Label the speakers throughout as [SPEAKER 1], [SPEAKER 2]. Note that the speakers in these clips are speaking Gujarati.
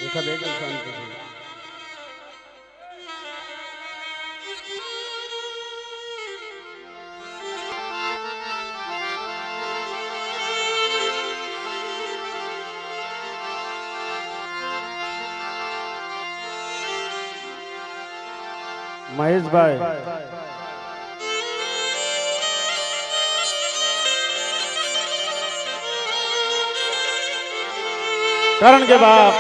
[SPEAKER 1] એકા બેજો શાંતિથી. મહેશભાઈ કારણ કે બાપ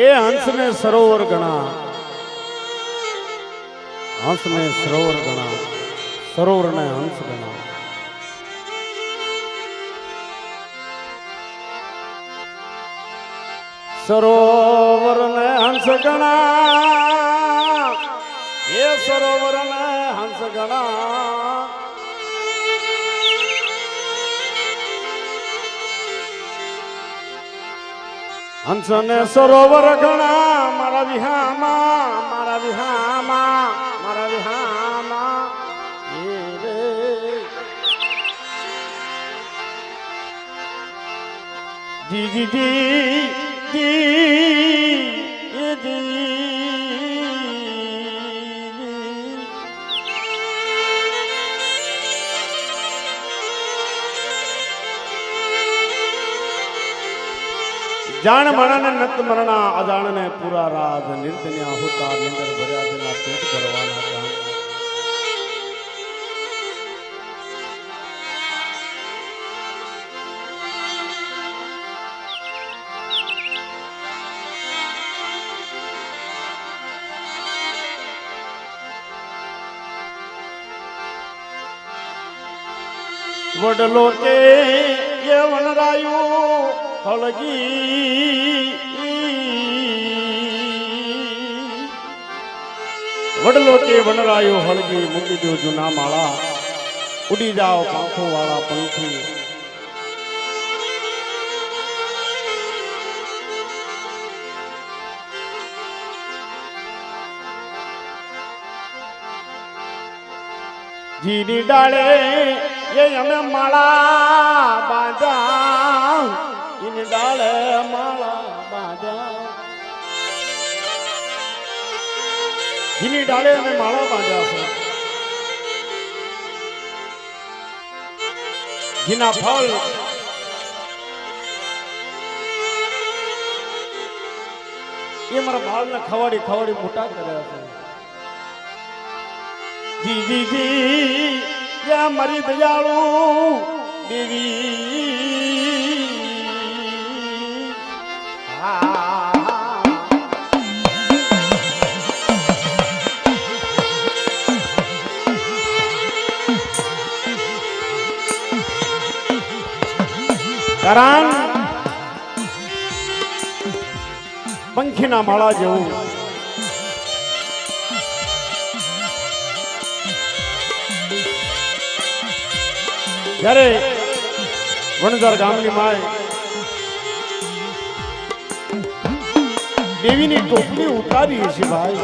[SPEAKER 1] એ હંસને સરોવર ગણા, હંસને સરોવર ગણા, સરોવરને હંસ ગણા. સરોવરને હંસ ગણા, એ સરોવરને હંસ ગણા. હંસને સરોવર ગણા મારા વિહામાં, મારા વિહામાં, મારા વિહામાં. જી જી જી જાણ મરણને નત મરણા અજાણને પૂરા રાજ નિર્દન્યા હોતા નિંદર ભર્યા તેના પેટ કરવાના કામ. વડલો કે એ વનરાયું હળગી, વડલો કે વનરાયો હળગી, મૂકી દો જૂના માળા, ઉડી જાઓ પાંખો વાળા પંખી. જીની ડાળે એ અમે માળા બાંધા, ઈની ડાળે માળા બાંધ્યા, જીની ડાળે અમે માળા બાંધ્યા છે. જીના ફળ એ મારા બાળને ખવાડી ખવાડી મોટા કર્યા છે. જી જી જી યા મારી દયાળુ દેવી. કારણ પંખીના માળા જેવું જ્યારે વણઝાર ગામની માય દેવીની ટોપલી ઉતારી છે ભાઈ.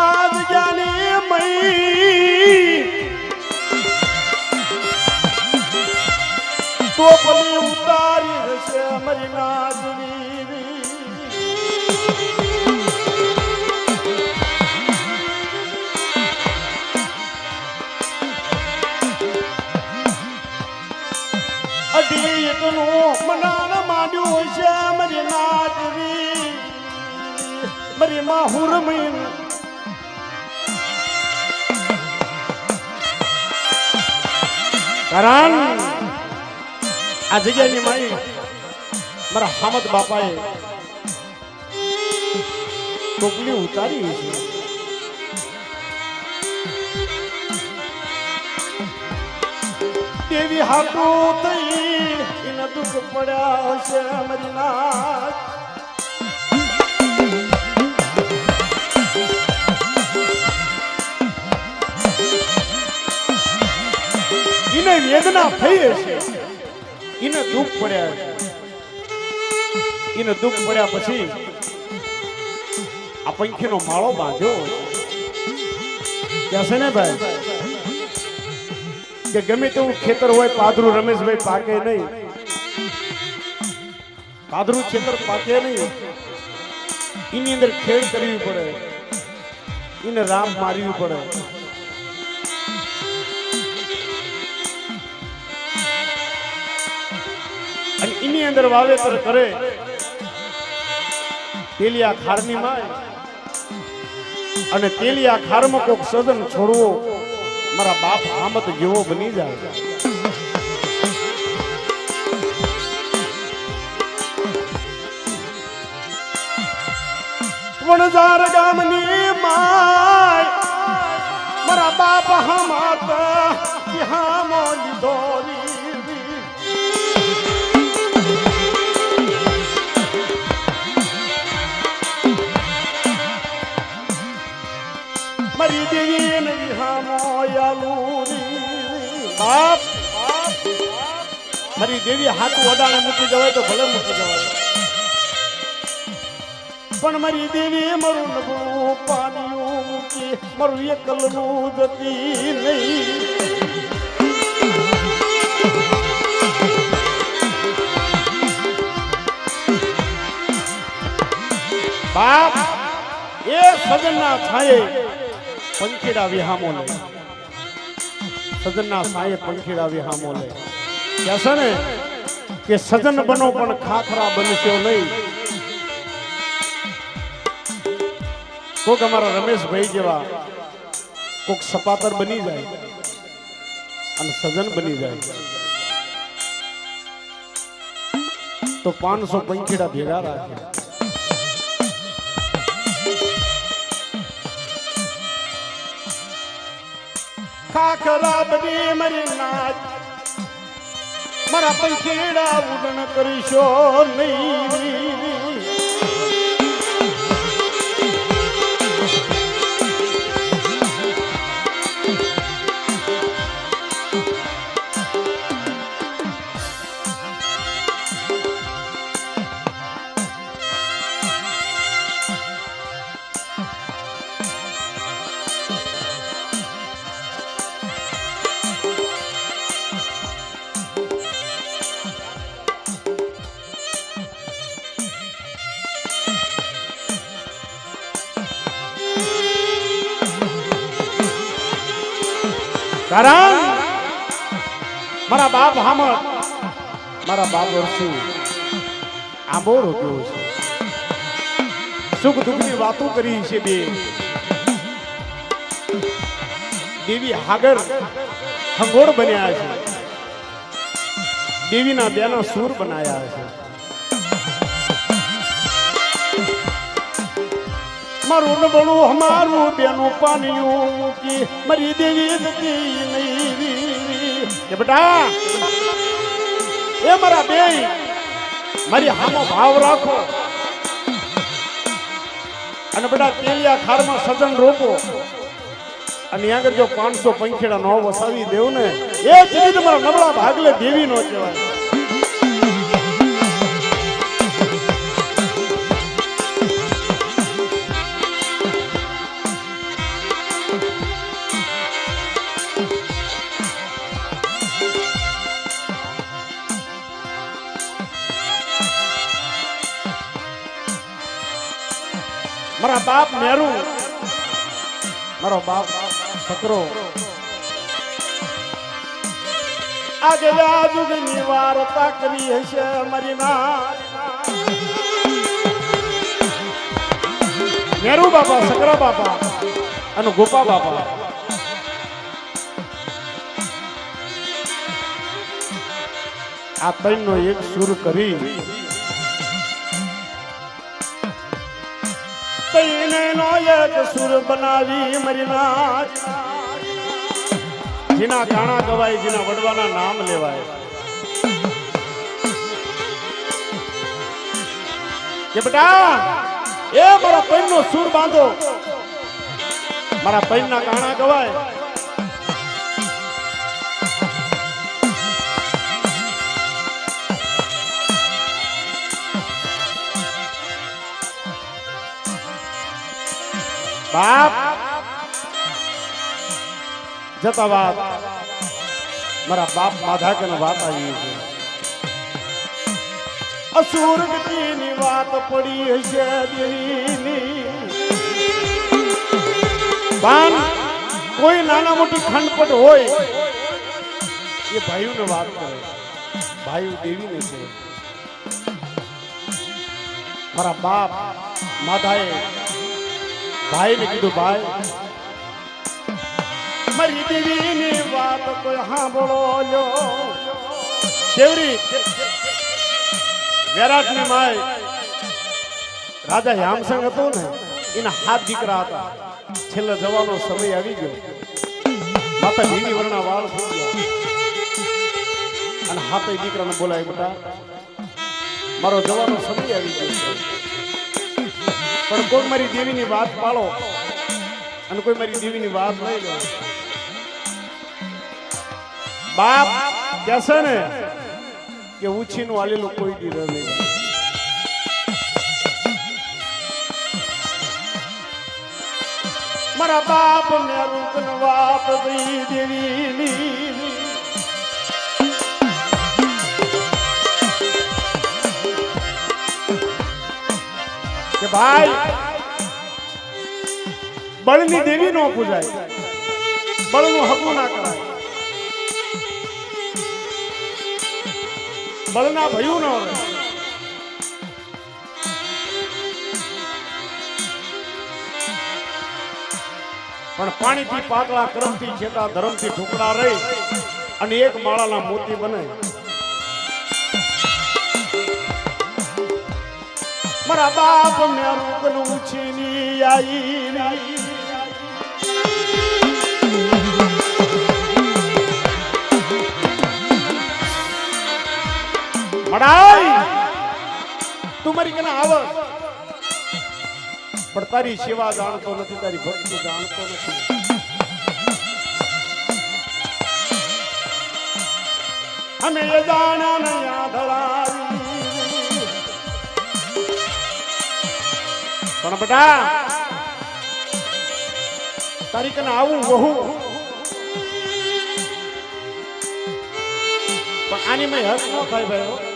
[SPEAKER 1] આજ જ્ઞાની મઈ ટોપલી ઉતારી છે અમારી નાજની. મનાન માંડ્યું છે મારી નાચવી, મારી માહુર મીન. કારણ આ જગ્યાની માઈ મારા હામદ બાપાએ ટોપલી ઉતારી છે. દેવી હાટું થઈ એના દુઃખ પડ્યા છે મારી નાચ. એને વેદના થઈ હશે, એને દુઃખ પડ્યા છે. એને દુઃખ પડ્યા પછી આ પંખીનો માળો બાંધ્યો ક્યાં છે ને ભાઈ કે ગમે તેવું ખેતર હોય પાદરું રમેશભાઈ પાકે નહીં, પાદરું ખેતર પાકે નહીં, એની અંદર ખેડ કરવી પડે, એને રામ મારવી પડે. અને એની અંદર વાવેતર કરે તેલિયા ખારની માય, અને તેલિયા ખારમાં કોક સદન છોડવો મારા બાપ આમત જેવો બની જાય. વણઝાર ગામની માય મારા બાપ હમત ત્યાં લીધો મારી દેવી ને બાપ મારી દેવી હાથું અડાણે મૂકી જવાય તો ભલે મૂકી જવાય, પણ મારી દેવી મારું નબળું પાણીયું મૂકી મારું એકલનું જતી નહીં. બાપ એ સજનના છાયે પંખીડા વિહામો લે, સજનના છાયે પંખીડા વિહામો લે. કહે છે ને કે સજન બનો પણ ખાખરા બનશો નહીં. કોક અમારા રમેશભાઈ જેવા કોક સપાતર બની જાય અને સજન બની જાય તો 500 પંખીડા ભેગા રાખે. ખાખરા બની મરી નાચ મારા પંખીડા ઉડન કરીશો નહીં. કારણ મારા બાપ હામળ મારા બાપ વર્ષું આંબો રોક્યો છે, સુખ દુઃખની વાતો કરી છે. બે દેવી હાગર હંગોળ બન્યા છે, દેવીના બેના સૂર બનાયા છે. મારું નબળું અમારું બેનું પાણીયું મૂકી મારી દેવી જતી નહીં. કે બેટા એ મારા બે મારી હામો ભાવ રાખો અને બેટા તેલિયા ખારમાં સજન રોપો અને આગળ જો 500 પંખીડા નો વસાવી દેવ ને એ ચીજ તમારા નબળા ભાગલે દેવી નો કહેવાય. મારા બાપ મેરુ મારો બાપ સકરો આજે આજુગની વાર્તા કરી હશે મારી ના મેરુ બાપા સકરા બાપા અને ગોપા બાપા. આ ત્રણનો એક સુર કરી નો એક સુર બનાવી મારી નાચ. જેના ગાણા ગવાય જેના વડવાના નામ લેવાય. કે બેટા એ મારા પૈન નો સુર બાંધો, મારા પૈન ના ગાણા ગવાય. બાપ જતા વાત મારા બાપ માધા કે વાત આવી છે અસુર ગતિની વાત પડી હશે દેવીની પણ કોઈ નાના મોટી ખંડપટ હોય એ ભાઈઓને વાત કરે ભાઈઓ દેવીને છે મારા બાપ માધાએ ભાઈને કીધું ભાઈ મારી દેવીની વાત કોઈ સાંભળો લો કેવડી વિરાટની માય રાજા યામસંગ હતો ને એના હાથ દીકરા હતા છેલ્લે જવાનો સમય આવી ગયો માતા લીલી વર્ણા વાળ થઈ ગયા અને હાથે દીકરાને બોલાય બેટા મારો જવાનો સમય આવી ગયો પણ કોઈ મારી દેવીની વાત પાળો અને કોઈ મારી દેવીની વાત લઈ લો બાપ કહેશે ને કે ઉછીનું આલેલું કોઈ દી રહે નહીં મારા બાપ મેરું કન વાત દઈ દેવીની કે ભાઈ બળની દેવી નો પૂજાય બળનું હકું ના કરાય બળના ભયું ન રહે પણ પાણીથી પાતળા કરમથી ખેતા ધરમથી ઢોકળા રહી અને એક માળાના મોતી બને મારા બાપ મેરું કન ઉછીની આઈ મડાઈ તું મારી કને આવ પણ તારી સેવા જાણતો નથી તારી ભક્તિ જાણતો નથી અમે એ જાણા ને યાદ ધરાવી પણ બેટા તારી કને આવું વહુ પણ આની મેં હક ન થાય ભાઈ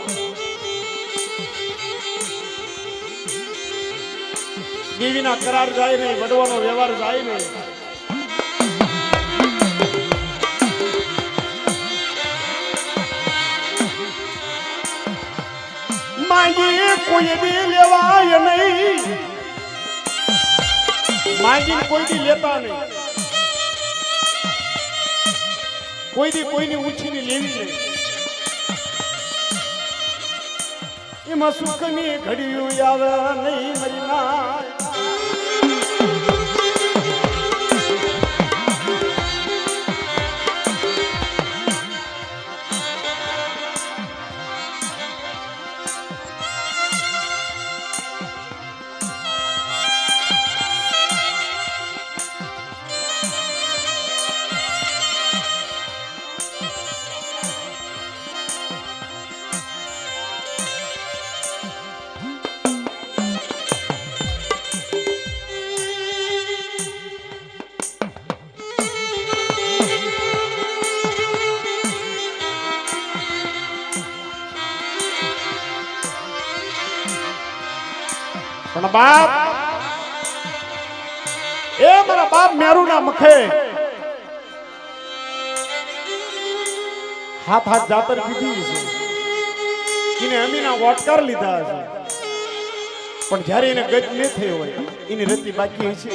[SPEAKER 1] દેવીના કરાર જાય નહીં વડવાનો વ્યવહાર જાય નહીં માંગી કોઈ દી લેવાય નહીં માંગીને કોઈ દી લેતા નહીં કોઈ દી કોઈની ઊંચીની લેવી નહીં એમાં સુખની ઘડિયું આવે નહીં મરી ના પણ બાપ એ મારા બાપ મેરુના મુખે હાથ હાથ જાતર કીધી છે એને અમીના વોટકાર લીધા છે પણ જ્યારે એને ગજ ન થઈ હોય એની રતી બાકી છે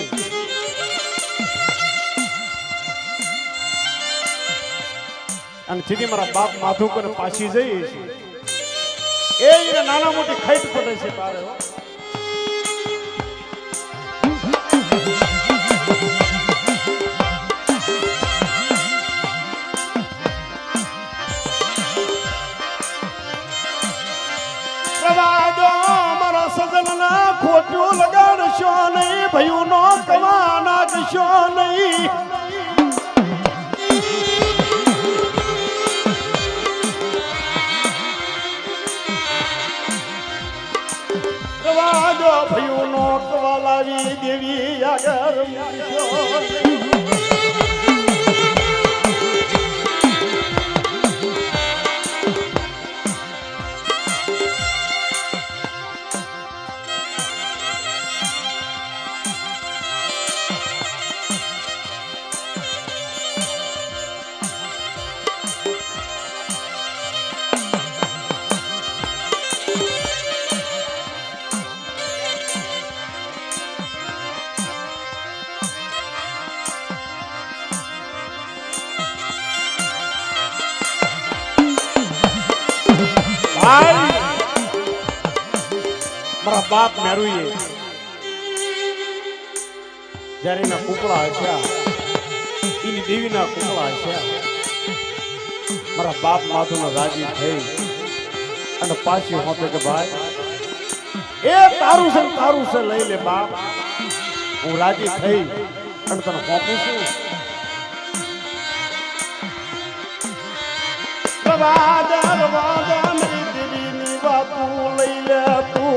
[SPEAKER 1] અને સીધી મારા બાપ માધુકર પાછી જઈ છે એને નાના મોટી ખૈટ પડે છે તારે ખોટું લગાડશો નહીં ભયું નો કમા નાખશો નહીં રવાજો ભયું નો કવા લાવી દેવી આગળ મારા બાપ મેરુએ જ્યારે એના કુકડા હસ્યા એની દેવીના કુકડા હસ્યા મારા બાપ માથુનો રાજી થઈ અને પાછી હોતે કે ભાઈ એ તારું છે લઈ લે બાપ હું રાજી થઈ અને તને હોપું છું વાદા મારી દેવીની બાપુ લઈ લે તું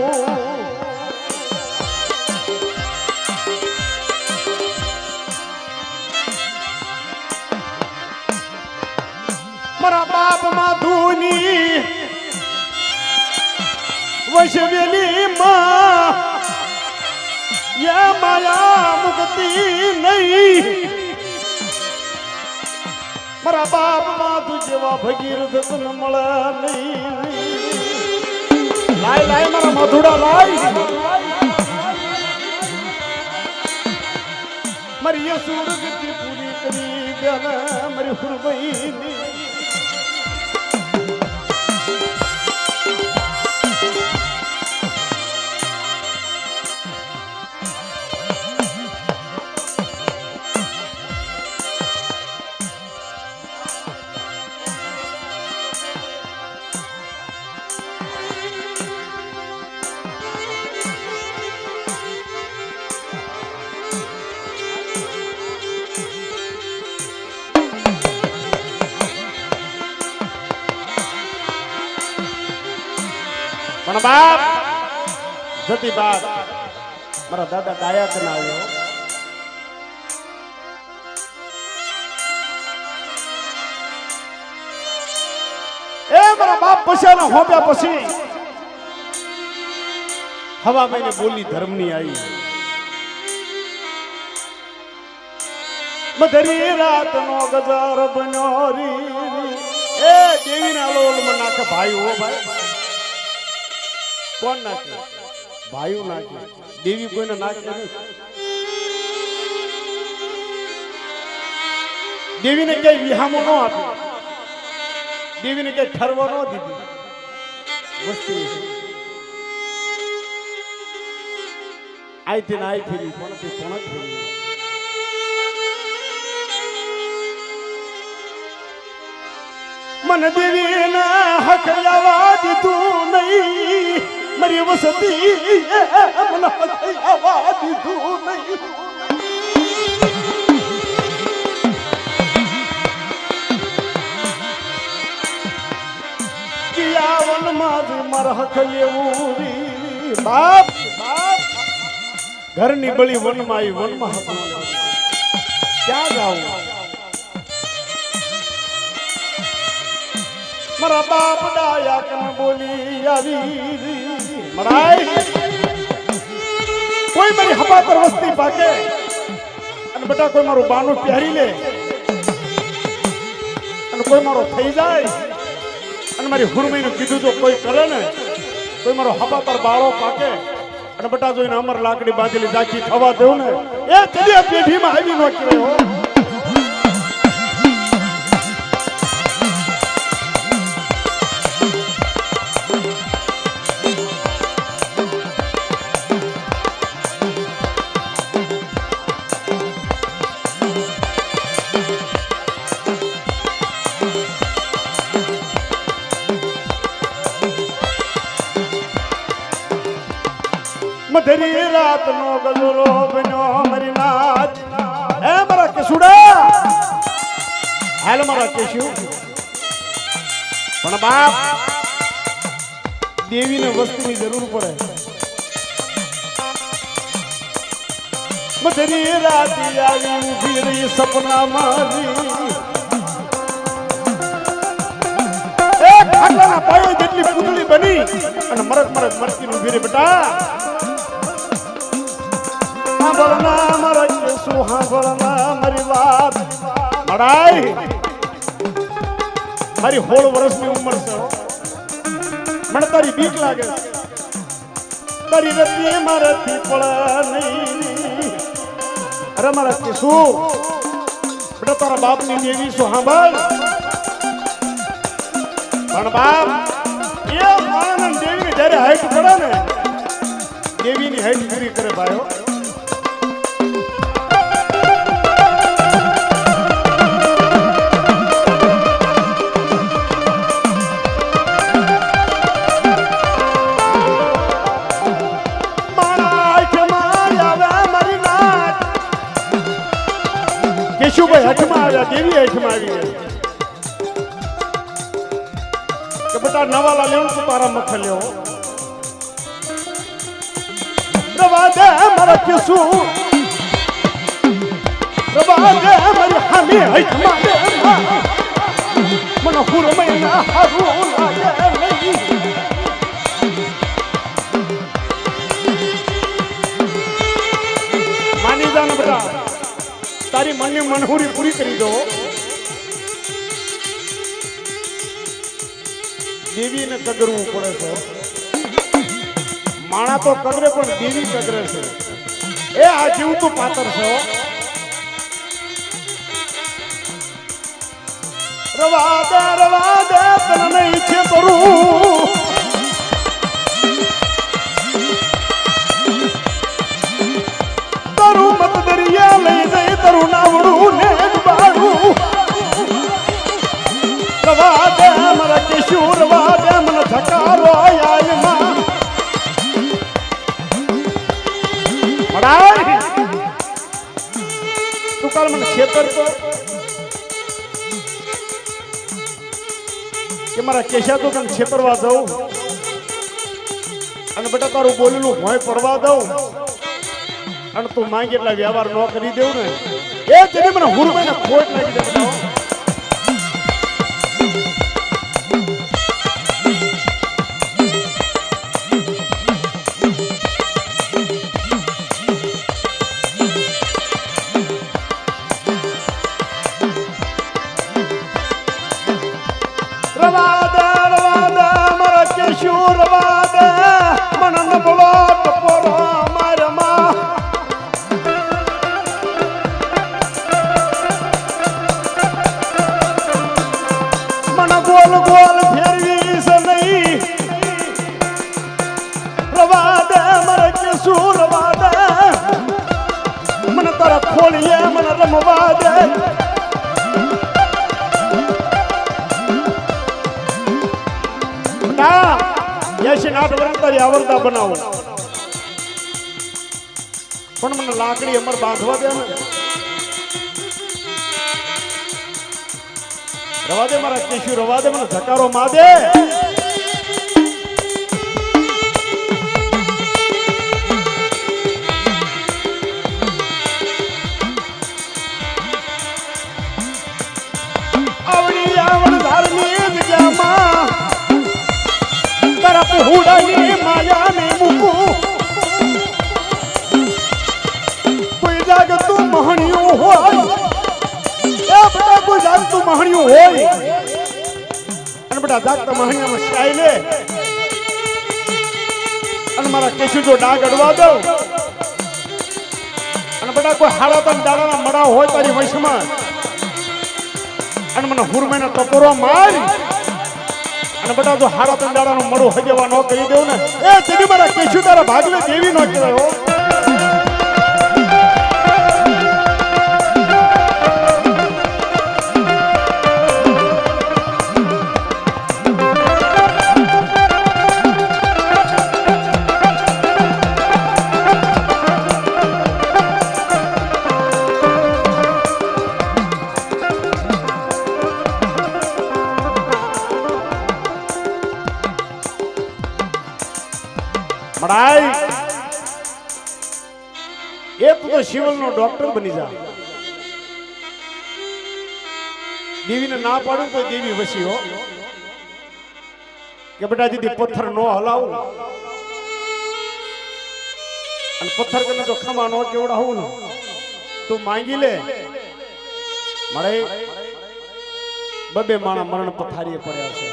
[SPEAKER 1] મારા બાપ માધુની વૈશ્વેલી માં યા માયા મુક્તિ નહીં મારા બાપ માધુ જેવા ભગીરથ તને મળે નહીં લાય મારા મધુડા લાય મારી યસુર ગતિ પૂરી કરી ગયા મારી હુરબઈ પણ બાપ જતી બાપ મારા દાદા ડાયા કરીને આવ્યો એ મારા બાપ પછાના હોપ્યા પછી હવા મહિને બોલી ધર્મની આવી મધરી રાત નો ગજાર બન્યો રી એ દેવીના લોલમાં નાખે ભાઈ હો ભાઈ કોણ નાખે ભાઈઓ નાખે દેવી કોઈને નાખે નહીં દેવીને કઈ વિહામો ન આપ્યો દેવીને કઈ ઠરવા ન દીધી વસ્તુ આઈથી ના આઈ ફેરી પણ જ ફેરી મન દેવીના હક જવા દીધું નહીં મારી વસતી મને હક જવા દીધું નહીં કિયાવન માં મારા હક લેવું બાપ ઘરની બળી વનમાં આવી વનમાં હક ક્યાં જાઉં મારા બાપ ડાયા કન બોલી આવી મરાય કોઈ મારી હબા પર વસ્તી પાકે અને બેટા કોઈ મારું બાનું પહેરી લે અને કોઈ મારો થઈ જાય અને મારી હુરમઈનું કીધું તો કોઈ કરે ને કોઈ મારો હબા પર બાળો પાકે અને બેટા જોઈને અમર લાકડી બાંધેલી જાખી થવા દેવું ને એ કદી પેઢીમાં આવી ન કહેવાય હો મધરી રાત નો ગજરો બન્યો મારી નાચ એ મારા કેશુડા હાલ મારા કેશુ પણ બાપ દેવીને વસ્તુની જરૂર પડે મધરી રાતી આવી ઊભી રહી સપના મારી ખાટલાના પાયો જેટલી પૂતળી બની અને મરક મરક મરકી ઊભી રહી બેટા સાંભળના મરક શું સાંભળના મારી વાત મડાઈ મારી 16 વર્ષની ઉંમર છે મને તારી બીક લાગે તારી રતી મારાથી પડે નહીં અરે મારા કે શું બેટા તારા બાપની દેવી શું સાંભળ પણ બાપ એ માણસ દેવીને જ્યારે હાઈટ પડે ને દેવીની હાઈટ પૂરી કરે ભાઈઓ કેશુભાઈ હઠમાં આવ્યા દેવી હઠમાં આવી કે બેટા નવાલા લેવું તો તારા મખ લેવો રવા દે મારા કેશુ રવા દે મારી હામી હઠમાં દે મને હુરમય ના હારું લાગે નહીં માની જા ને બેટા તારી મનની મનહૂરી પૂરી કરી દો દેવીને કગરવું પડે છે માણા તો કગરે પણ દેવી કગરે છે એ આ જીવતું પાત્ર છે રવા દે તને ઈચ્છે કરું તારું મત દરિયા લઈ જઈ તારું નાવડું ને ડુબાડું રવા દે મારા કેશુ રવા દે મને ધકારો આયમાં મડાઈ તું કાલ મને છેતર તો કે મારા કેશા તો તને છેતરવા દઉં અને બેટા તારું બોલેલું ભોય પરવા દઉં અને તું માંગે એટલા વ્યવહાર ન કરી દેવું ને એ જેને મને હુરમાઈને ખોટ લાગી દે બતાવો રવા દે મારા કેશુ રવા દે મને ન બોલો ટપોરો મારમાં ગોલ ગોલ ફેરવી છે નહીં રવા દે મારે કેશુ રવા દે મને તારા ખોલીએ મને રમવા દે ના 89 વર્ષ તારી આવરદા બનાવો પણ મને લાકડી અમર બાંધવા દે ને રવા દે મારા કેશુ રવા દે મને ધકારો માં દે આવડી આવડ ધારની જગ્યામાં તારા પહોળાની માયાને મૂકું કોઈ જાગ તું મહણિયું હોય બેટા કોઈ જાગતું મહણિયું હોય અને બેટા જાગતા મહણિયામાં શાય લે અને મારા કેશુ જો ડાગ અડવા દઉં અને બેટા કોઈ હાડા તન દાડાના મડા હોય તારી વંશમાં અને મને હુરમાઈનો ટપોરો મારી અને બેટા જો હાડા તન દાડાનું મળું હજેવા ન કરી દેવું ને એ તેની મારા કેશુ તારા ભાગલે દેવી ન કહેવાય હો મડાઈ સિવિલનો ડોક્ટર બની જા. દેવીને ના પાડું તો દેવી વસી હો કે બેટા દીદી પથ્થર નો હલાવું અને પથ્થર કરીને તો ખમા નો કેવડાવું ને તું માંગી લે મારે બબે માણા મરણ પથારીએ પડ્યા છે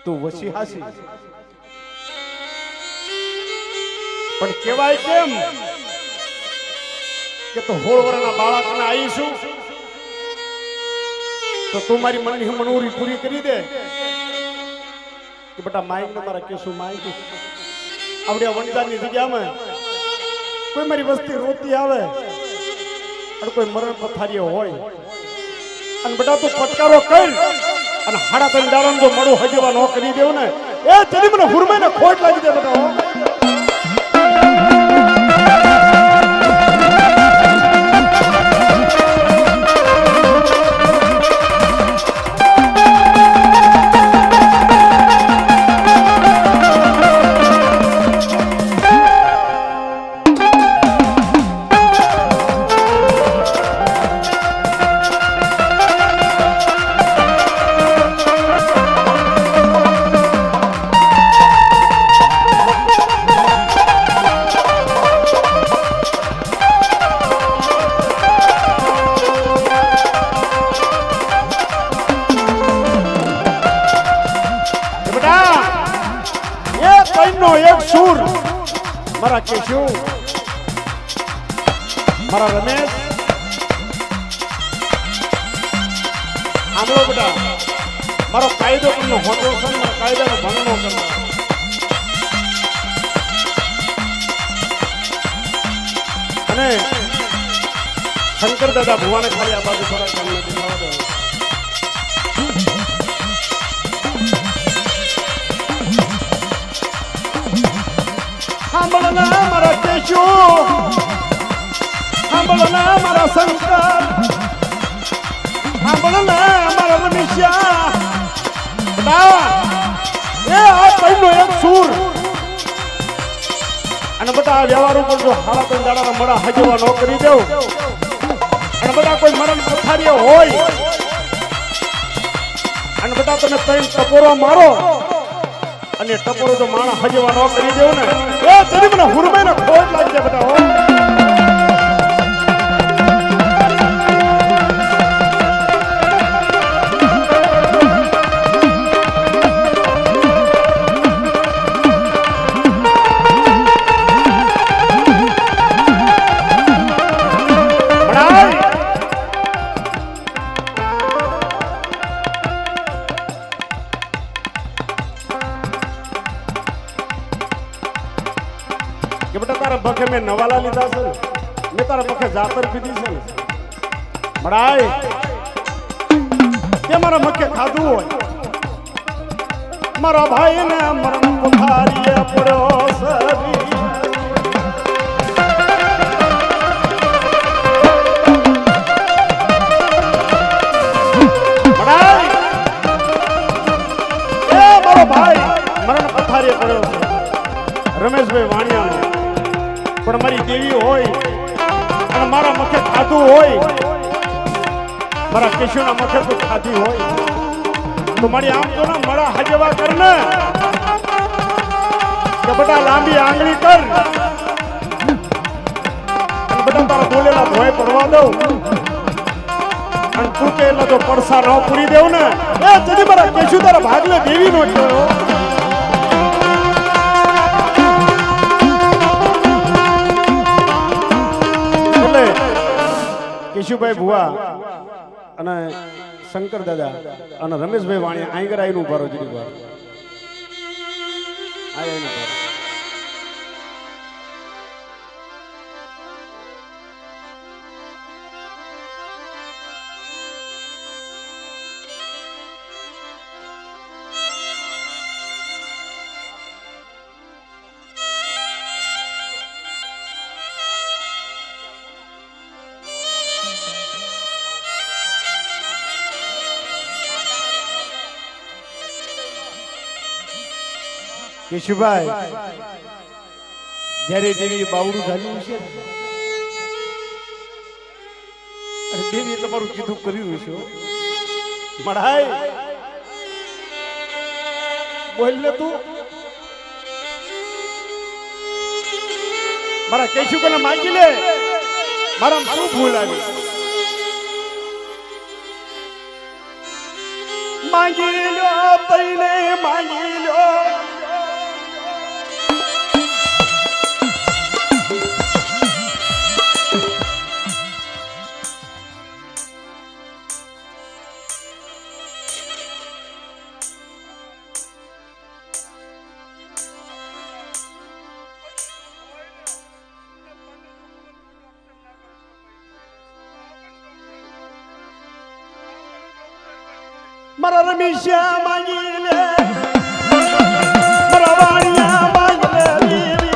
[SPEAKER 1] તું વસી હાસી પણ કેવાય કેમ કે તો 16 વર્ષના બાળકને આવીશું તો તું મારી મનની મનોરી પૂરી કરી દે કે બેટા માઈક ને મારા કેસુ માઈક આવડ્યા વણજારની જગ્યામાં કોઈ મારી વસ્તી રોતી આવે અને કોઈ મરણ પથારીઓ હોય અને બેટા તું પટકારો કર અને હાડા તન દાડાનો જો મળો હજવા ન કરી દેવ ને એ જરી મને હુરમાઈને ખોટ લાગી દે બેટા મારા કેશુ મારા રમેશ આમળો બેટા મારો કાયદો કરનો હોતો છે મારા કાયદાનો ભંગ ન કરવો અને શંકર દાદા ભુવાને ખાલી આ બાજુ થોડા કામ નથી થવા દો સાંભળના મારા કેશુ સાંભળના મારા શંકર સાંભળના મારા રમેશિયા બેટા એ આ કઈનો એક સૂર અને બેટા આ વ્યવહાર ઉપર જો હાડા ત્રણ દાડાના મડા હજવા ન કરી દેવ અને બેટા કોઈ મરણ પથારીઓ હોય અને બેટા તમે ત્રણ ટપોરો મારો અને ટપોરો તો માણા હજવા ન કરી દેવ ને એ જરી મને હુરમાઈને ખોટ લાગી જાય બેટા હો કે બેટા તારા બખે મેં નવાલા લીધા છે મેં તારા બખે જાતર પીધી છે મડાય તે મારા મખે ખાધું હોય મારા ભાઈ ને મરણ પથારીએ પડ્યો સરી મડાય એ મારો ભાઈ મરણ પથારીએ પડ્યો છે રમેશભાઈ વાણિયા પણ મારી દેવી હોય અને મારા મખે ખાધું હોય મારા કેશુના મખે તો ખાધી હોય તો મારી આમ તો ના મળા હજવા કર ને કે બેટા લાંબી આંગળી કર અને બેટા તારા બોલેલા ભોય પડવા દઉં અને તું કે એટલે તો પડસા ન પૂરી દેવ ને એ જદી મારા કેશુ તારા ભાગલે દેવી નો થયો કેશુભાઈ ભુવા અને શંકર દાદા અને રમેશભાઈ વાણિયા આંગર આઈનું ભરો જીડી ભરો આઈનું ભરો કેશુભાઈ જ્યારે દેવી બાવડું ઝાલ્યું છે અને દેવી તમારું કીધું કર્યું છે મળાય બોલ લે તું મારા કેશું કોને માંગી લે મારા શું ભૂલ આવી માંગી લો પૈને માંગી લો મારા રમેશા માંગી લે મારા વાણિયા માંગી લે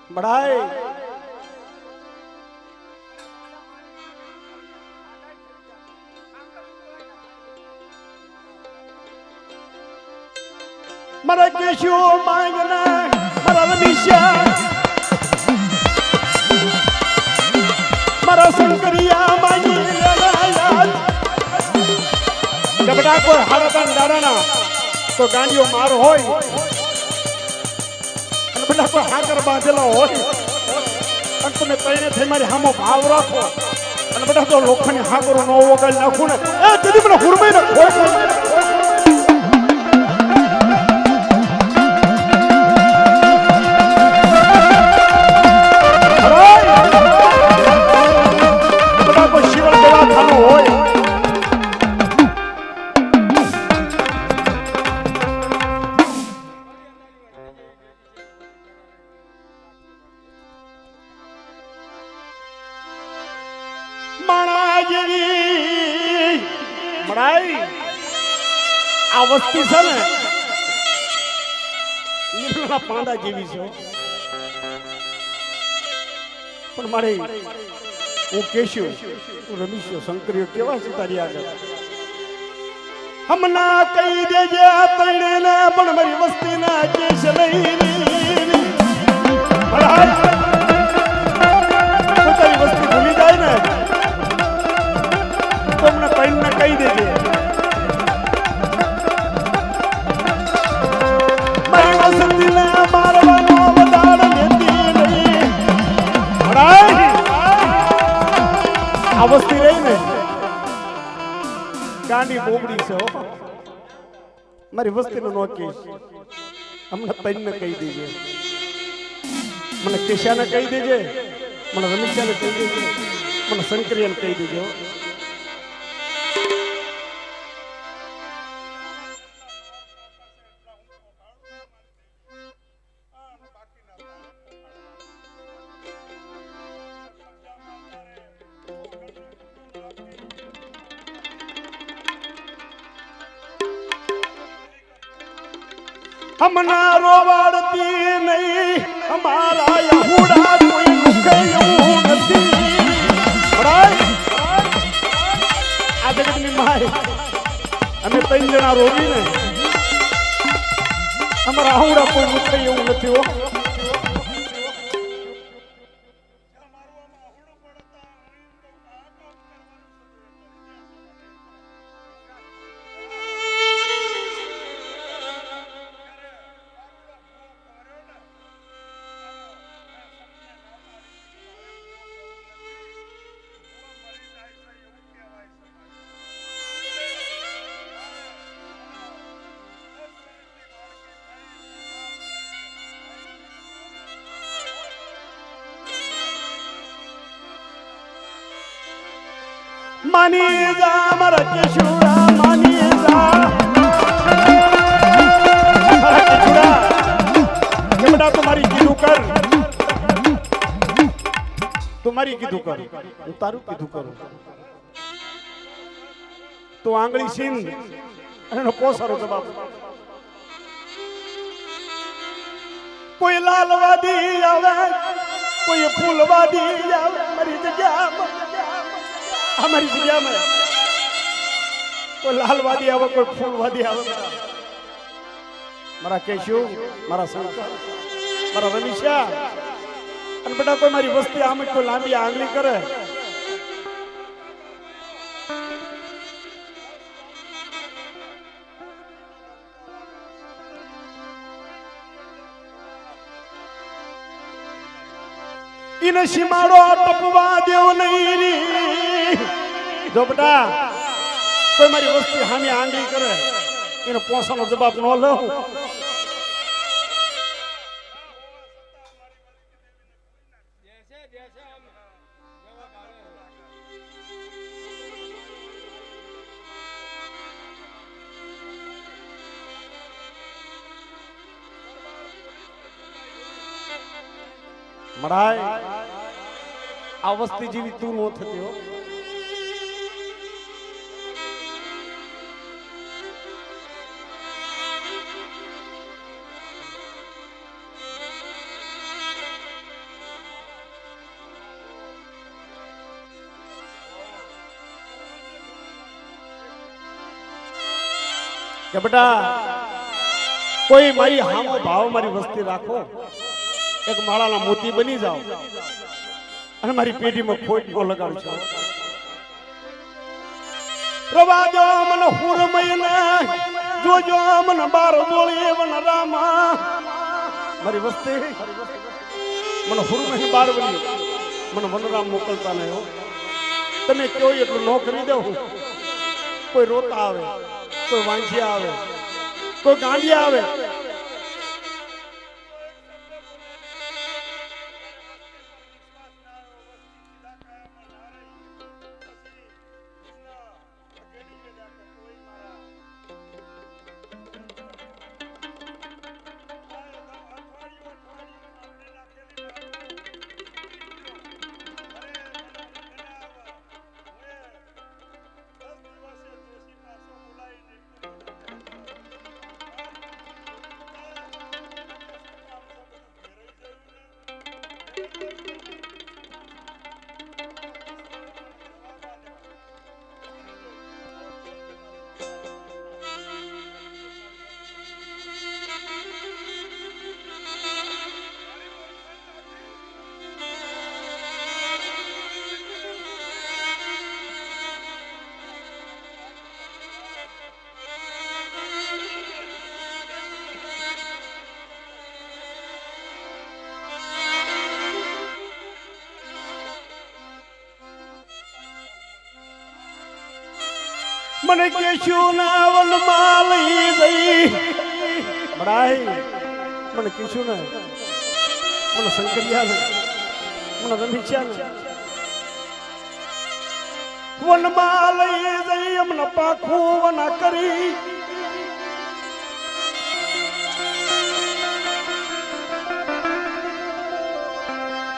[SPEAKER 1] બડાય મારા કેશો માંગના મારા રમેશા મારા શંકરિયા માંગી ગબડા કોઈ હાડતા દાડાના તો ગાંડીઓ માર હોય અને બધા કોઈ હાકર બાંધેલા હોય અને તમે તઈને થઈ મારી હામો ભાવ રાખો અને બધા તો લોખંડની હાકરો ન વગાડી નાખું ને એ તેથી મને હુરમાઈ ને આ વસ્તી છે ને લીમડાના પાંદા જેવી છે પણ મારે હું કેશું હું રમીશો શંકરીઓ કેવા છે તારી આગળ હમણાં કહી દેજે તને પણ મારી વસ્તીના કેશ લઈ તારી વસ્તી ભૂલી જાય ને તો મને પૈણને કહી દેજે આ વસ્તી રહી ને ગાંડી બોબડી છે મારી વસ્તીનો નો કેસ અમને પૈણને કહી દેજે મને કેશાને કહી દેજે મને રમેશને કહી દેજે મને શંકરિયાને કહી દેજે હમણાં રોવાડતી નહીં અમારા યહૂડા કોઈ રૂકેયું નથી આ જગતની માય અમે 3 જણા રોવી ને અમારા યહૂડા કોઈ રૂકેયું નથી હો માની જા મારા કેશુડા માની જા મારા કેશુડા કે બેટા તમારી કીધું કર તમારી કીધું કર હું તારું કીધું કરું તો આંગળી સીન એનો કોસારો જવાબ કોઈ લાલવાદી આવે, કોઈ ફૂલવાદી આવે, અમારી જગ્યામાં કોઈ લાલવાદી આવે, કોઈ ફૂલવાદી આવે. મારા કેશુ, મારા શંકર, મારા રમીશા, અને બેટા કોઈ મારી વસ્તી આમ કોઈ લાંબી આંગળી કરે, इन सीमाड़ो टपवा देव नहीं री. जो बेटा कोई मारी वस्ती हामी आंगली करे इन पोसानो जवाब न लो. मराय आ वस्ती जीवी तू नो थती हो. કે બેટા કોઈ મારી હામો ભાવ મારી વસ્તી રાખો, એક માળાના મોતી બની જાઓ અને મારી પેઢીમાં ખોટ ન લગાડજો. રવા દો મને હુરમયને, જોજો મને બાર જોળી વન રામા. મારી વસ્તી મને હુરમય બાર વળી મને વનરામ મોકલતા નહીં હો. તમે કહો એટલું ન કરી દઉં. કોઈ રોતા આવે, કોઈ વાંચિયા આવે, કોઈ ગાંડિયા આવે, મને કેશું ના વનમાં લઈ જઈ. બડાઈ મને કેશું ને, મને શંકરિયા ને, મને રમીશા ને વનમાં લઈ જઈ. અમને પાખું વના કરી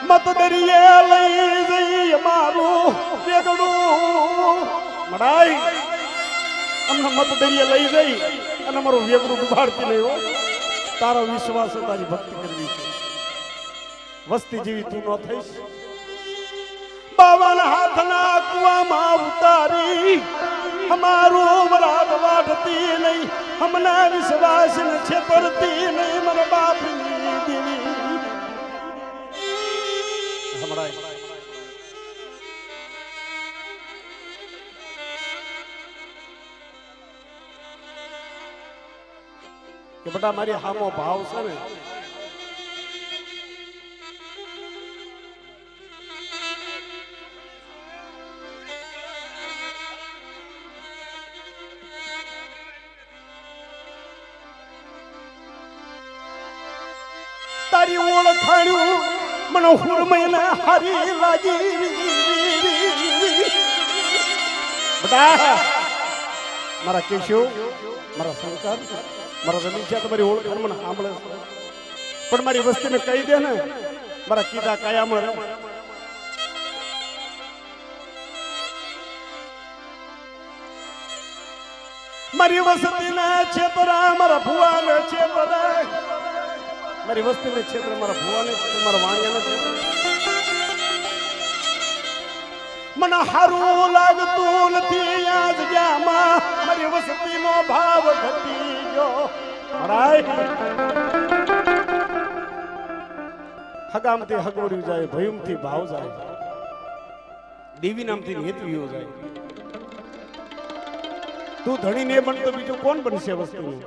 [SPEAKER 1] મત દરિયે લઈ જઈ અમારું વેગડું. બડાઈ અમને મત દરિયે લઈ જઈ અને અમારું વેગરું ડુબાડતી નહીં હો. તારો વિશ્વાસ તારી ભક્તિ કરવી છે. વસ્તી જેવી તું ન થઈશ. 52 હાથના કુવામાં ઉતારી અમારું વરાદ વાઢતી નહીં. હમના વિશ્વાસ ને છેતરતી નહીં. મારા બાપની દેવી હમણાં કે બેટા મારી હામો ભાવ છે ને, તારી ઓળખાણ્યું મને હુરમયને હારી લાગી. બેટા મારા કેશવ, મારા શંકર, મારા રમીશા તમારી ઓળખાણ મને સાંભળે છે, પણ મારી વસ્તીને કહી દે ને મારા કીધા કાયામાં રહે. મારી વસ્તીના છેતરા, મારા ભુવાને છેતરા, મારી વસ્તીને ક્ષેત્ર, મારા ભુવાને ક્ષેત્ર, મારા વાણિયાને ક્ષેત્ર. મને હારું લાગતું નથી આ જગ્યામાં, મારી વસ્તીનો ભાવ ઘટી ગયો. હગામથી હગવડ્યું જાય, ભયુમથી ભાવ જાય, દેવી નામથી નેતવીઓ જાય. તું ધણી ને બન તો બીજું કોણ બનશે વસ્તીનું?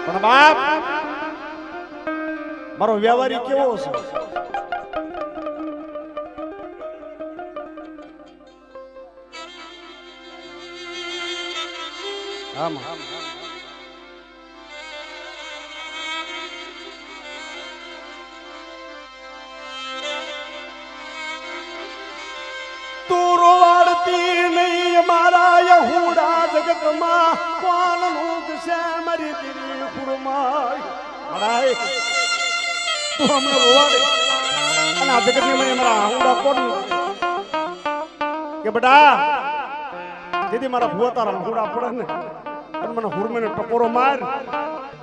[SPEAKER 1] પણ બાપ મારો વ્યવહારી કેવો છે? આમાં તું રોવાડતી નહીં મારા યહૂદા જગતમાં, કોણનું છે મારી દીરી ફુરમાય. મરાય તું અમને રોવાડે અને આ જગતની મને મારા આહુડા કોણ કે બેટા જેથી મારા ભુવા તારા આહુડા પડે ને અને મને હુરમેને ટકોરો માર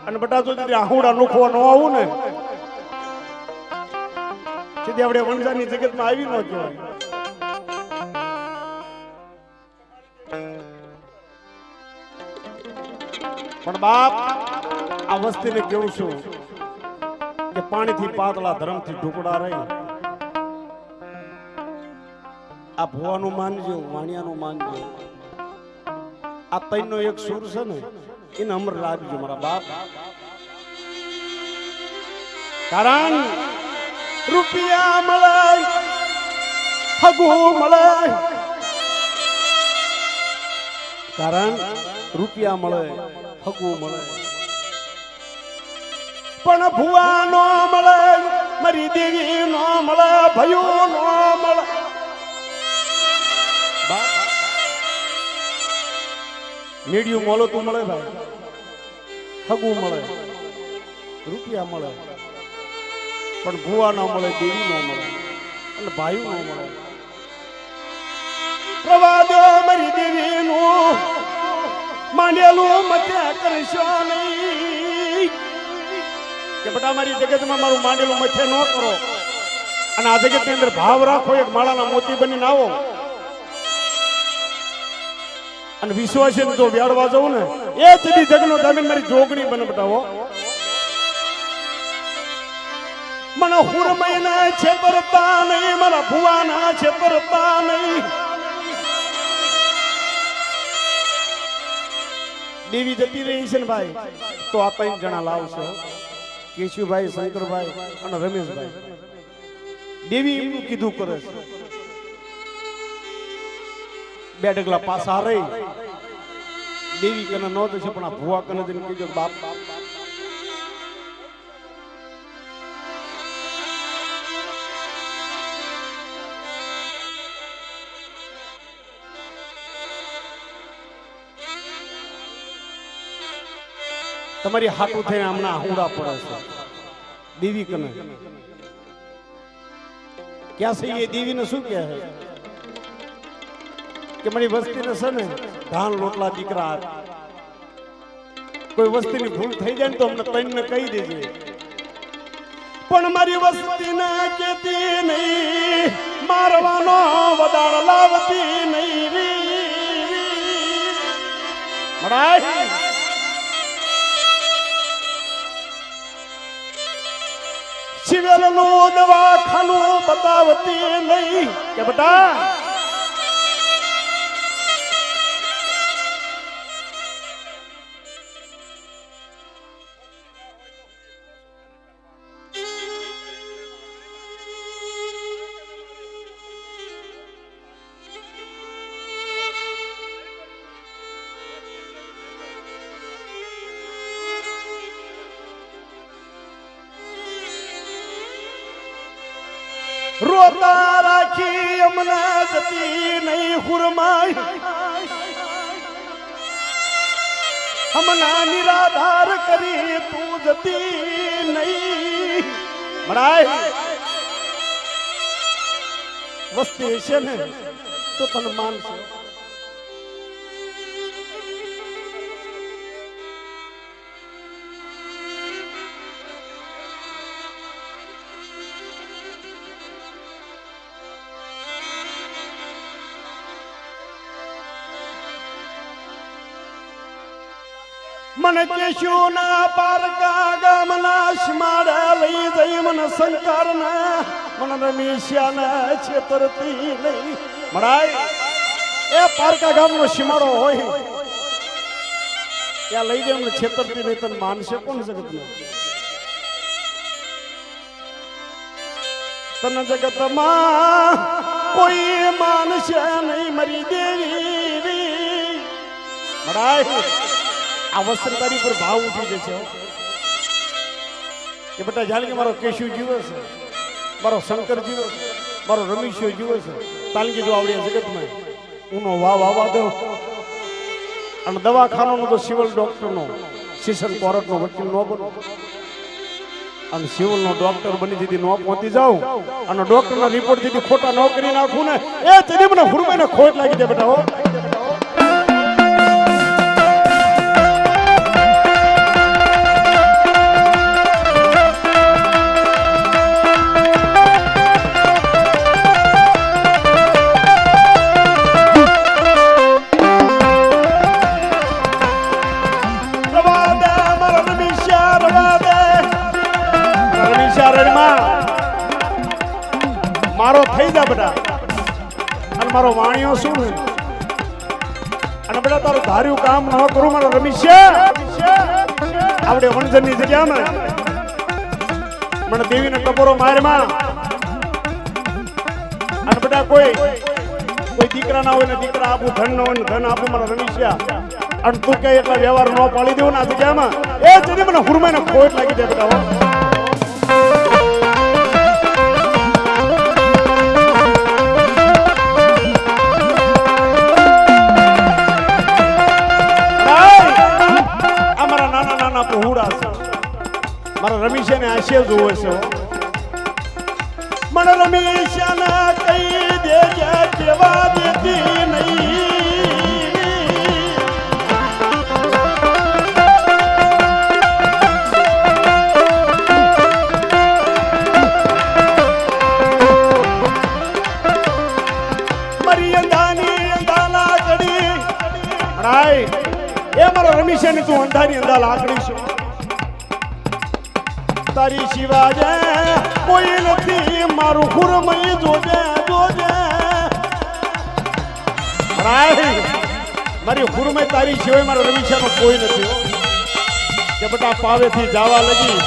[SPEAKER 1] અને બેટા જો જેથી આહુડા નોખવા ન આવું ને સીધી આપણે વંજાની જગતમાં આવી ન કહેવાય. પણ બાપ આ વસ્તીને કેવું છું કે પાણીથી પાતળા, ધર્મથી ઢુકડા રહી. આ ભુવાનું માનજો, વાણિયાનું માનજો, આ તૈનો એક સુર છે ને એને અમર રાખજો મારા બાપ. કારણ રૂપિયા મળે, હગું મળે, કારણ રૂપિયા મળે, હગું મળે, પણ ભુવા નો મળે, મારી દેવી નો મળે, ભયો નો મળે. મીડિયું મોલો તું મળે ભાઈ, હગું મળે, રૂપિયા મળે, પણ ભુવા ન મળે, દેવી ન મળે અને ભાઈ ન મળે. પ્રવા દો મારી દેવી નું માંડેલું મતે કરશો નહીં કે બેટા મારી જગતમાં મારું માંડેલું મથે ન કરો અને આ જગતની અંદર ભાવ રાખો, એક માળાના મોતી બનીને આવો અને વિશ્વાસી જો વ્યાડવા જવું ને એ ચડી જગનો જામીન મારી જોગણી બને બતાવો. મને હુરમયના છેતરતા નહીં, મારા ભુવાના છેતરતા નહીં. દેવી જતી રહી છે ને ભાઈ તો આ 3 જણા લાવશો, કેશુભાઈ, શંકરભાઈ અને રમેશભાઈ. દેવી એમનું કીધું કરે છે. 2 ડગલા પાછા રહી દેવી કને ન જશે પણ આ ભુવા કને જઈને કીધું બાપ તમારી હાટું થઈને હમણાં આહુડા પડે છે. દેવી કને ક્યાં છે એ દેવીને શું કહે છે કે મારી વસ્તીને છે ને ધાન લોટલા દીકરા, કોઈ વસ્તીની ભૂલ થઈ જાય ને તો અમને 3 ને કહી દેજે, પણ મારી વસ્તીને કેતી નહીં, મારવાનો વદાળ લાવતી નહીં. મરાય સિવિલનું દવાખાનું બતાવતી નહીં કે બેટા રોતા રાખી અમના જતી નહીં હુરમાઈ, હમના નિરાધાર કરી તું જતી નહીં. મરાય વસ્તી છે ને તો તને માનશે. મને કેશુના પારકા ગામના શમાડા લઈ જઈ મને શંકરના મને રમેશિયાના છેતરતી નહીં મળાય એ પારકા ગામનો શિમાડો હોય ત્યાં લઈ જાય મને છેતરતી નહીં તને માનશે કોણ જગતમાં તને જગતમાં કોઈ માનશે નહીં મારી દેવી મળાય આ વસ્ત્ર તારી પર ભાવ ઉઠી જશે કે બેટા જાણે કે મારો કેશુ જીવે છે મારો શંકર જીવે છે મારો રમેશિયો જીવે છે તાલકી જો આવડે જગતમાં ઉનો વાવા દો અને દવાખાનાનો તો સિવિલ ડોક્ટરનો સેશન કોર્ટનો વકીલ નો બનો અને સિવિલનો ડોક્ટર બની દીધી નો પહોંચી જાઉં અને ડોક્ટરના રિપોર્ટ દીધી ખોટા ન કરી નાખું ને એ તેની મને હુરમાઈને ખોટ લાગી દે બેટા હો મારો થઈ જા બેટા અને મારો વાણિયો શું છે અને બેટા તારું ધાર્યું કામ ન કરું મારો રમેશિયા આવડે વણજનની જગ્યામાં મને દેવીને ટપોરો મારમાં અને બેટા કોઈ દીકરા ના હોય ને દીકરા આપું ધન ન હોય ને ધન આપું મારા રમેશિયા અને તું કઈ એટલા વ્યવહાર ન પાડી દેવું ને આ જગ્યામાં એ જઈને મને હુરમાઈને ખોટ લાગી જાય બેટા મારા રમેશને આશય જોવે છે મને રમેશને કઈ દેજે કેવા દેતી નહીં મારી અંધાની અંધાલા કડી રાય એ મારા રમેશની તું અંધાની અંધા લાકડી છે તારી શિવાજે કોઈ નથી મારું હુરમઈ જોજે જોજે મારી હુરમઈ તારી સિવાય મારા રમેશનો કોઈ નથી કે બેટા પાવેથી જવા લગી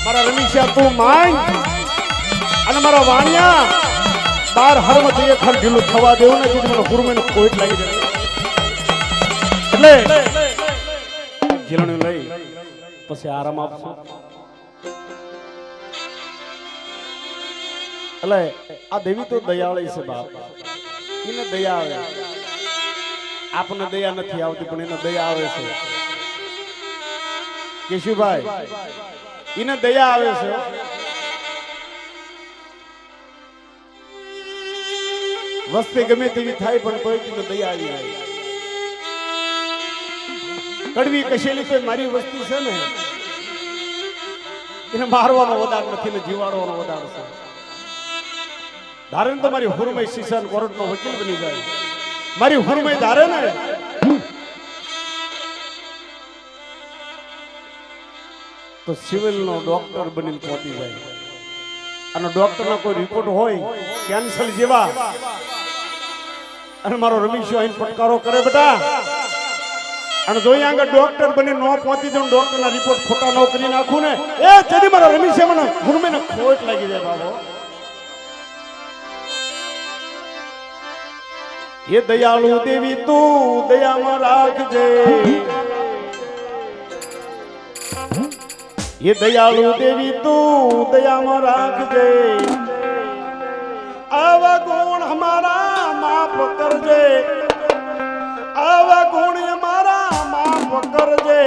[SPEAKER 1] મારા રમેશિયા તું માંગ અને મારા વાણિયા બાર હરમથી એક હર ઢીલું થવા દેવું ને જેથી મને હુરમઈને કોઈ લાગી જાય એટલે જીલણી લઈ પછી આરામ આપશો એટલે આ દેવી તો દયાળી છે બાપ એને દયા આવે આપણને દયા નથી આવતી પણ એને દયા આવે છે કેશુભાઈ એને દયા આવે છે વસ્તી ગમે તેવી થાય પણ કોઈ એને દયા આવી જાય કડવી કશેલી તો મારી વસ્તી છે ને એને મારવાનો વધાર નથી ને જીવાડવાનો વધાર છે ધારે તો મારી હુરમઈ સેશન કોર્ટનો વકીલ બની જાય મારી હુરમઈ ધારે ને તો સિવિલનો ડોક્ટર બનીને પહોંચી જાય અને ડોક્ટરનો કોઈ રિપોર્ટ હોય કેન્સર જેવા અને મારો રમેશિયો અહીં પટકારો કરે બેટા અને જોઈ આગળ ડોક્ટર બની નો પહોંચી જાઉં ડોક્ટરના રિપોર્ટ ખોટા ન કરી નાખું ને એ જેથી મારા રમેશિયા મને હુરમાઈને ખોટ લાગી જાય બાબો એ દયાળુ દેવી તું દયામાં રાખજે એ દયાળુ દેવી તું દયામાં રાખજે આવા ગુણ હમારા માફ કરજે આવા ગુણ અમારા માફ કરજે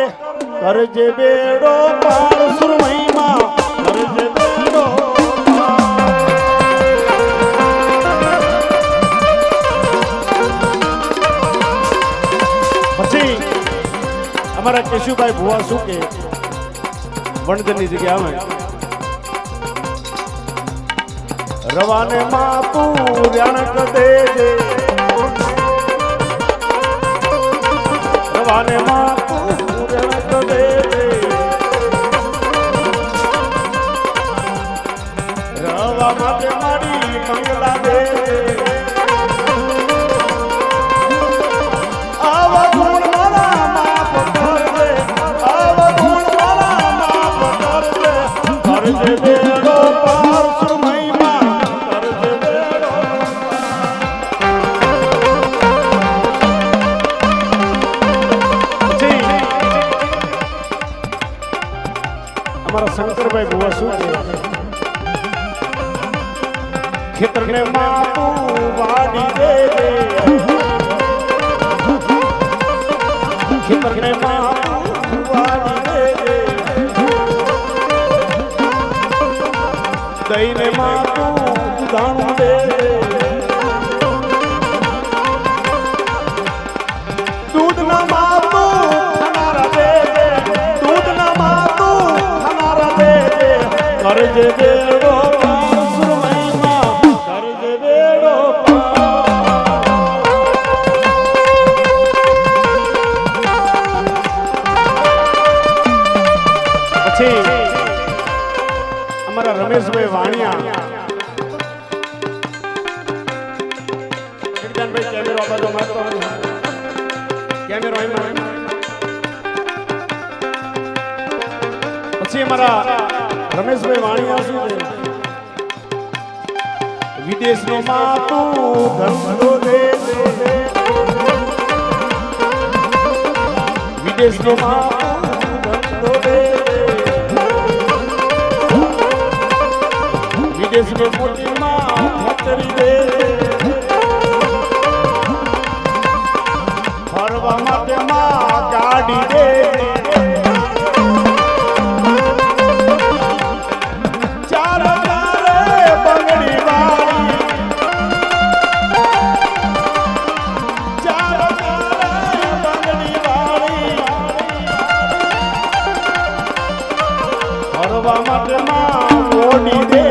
[SPEAKER 1] કરજે બેડો પાર સુરમઈમાં કરજે બેડો પછી અમારા કેશુભાઈ ભુવા શું કે વણજનની જગ્યા આવે રવાને માં તું રણક દેજે રવાને માં શંકરભાઈ બુવા શું છે ખેતરને માતું વાડી દે ખેતરને માતું વાડી દે દઈને માતું દાણું દે દૂધ ના માતું ખાનારા દે દૂધ ના માતું ખાનારા દે કરજે બેડો અમારા રમેશભાઈ વાણિયા એકદાનભાઈ કેમેરો આ બાજુ મારતો કેમેરો અહીં પછી અમારા રમેશભાઈ વાણિયા શું છે વિદેશનો માતું ધંધો દે વિદેશનો માતું ધંધો દે વિદેશનો મોટી માં ફતરી દે ફરવા માટે માં ગાડી દે ચાર ચારે બંગડી વાળી ચાર ચારે બંગડી વાળી ફરવા માટે માં ઓડી દે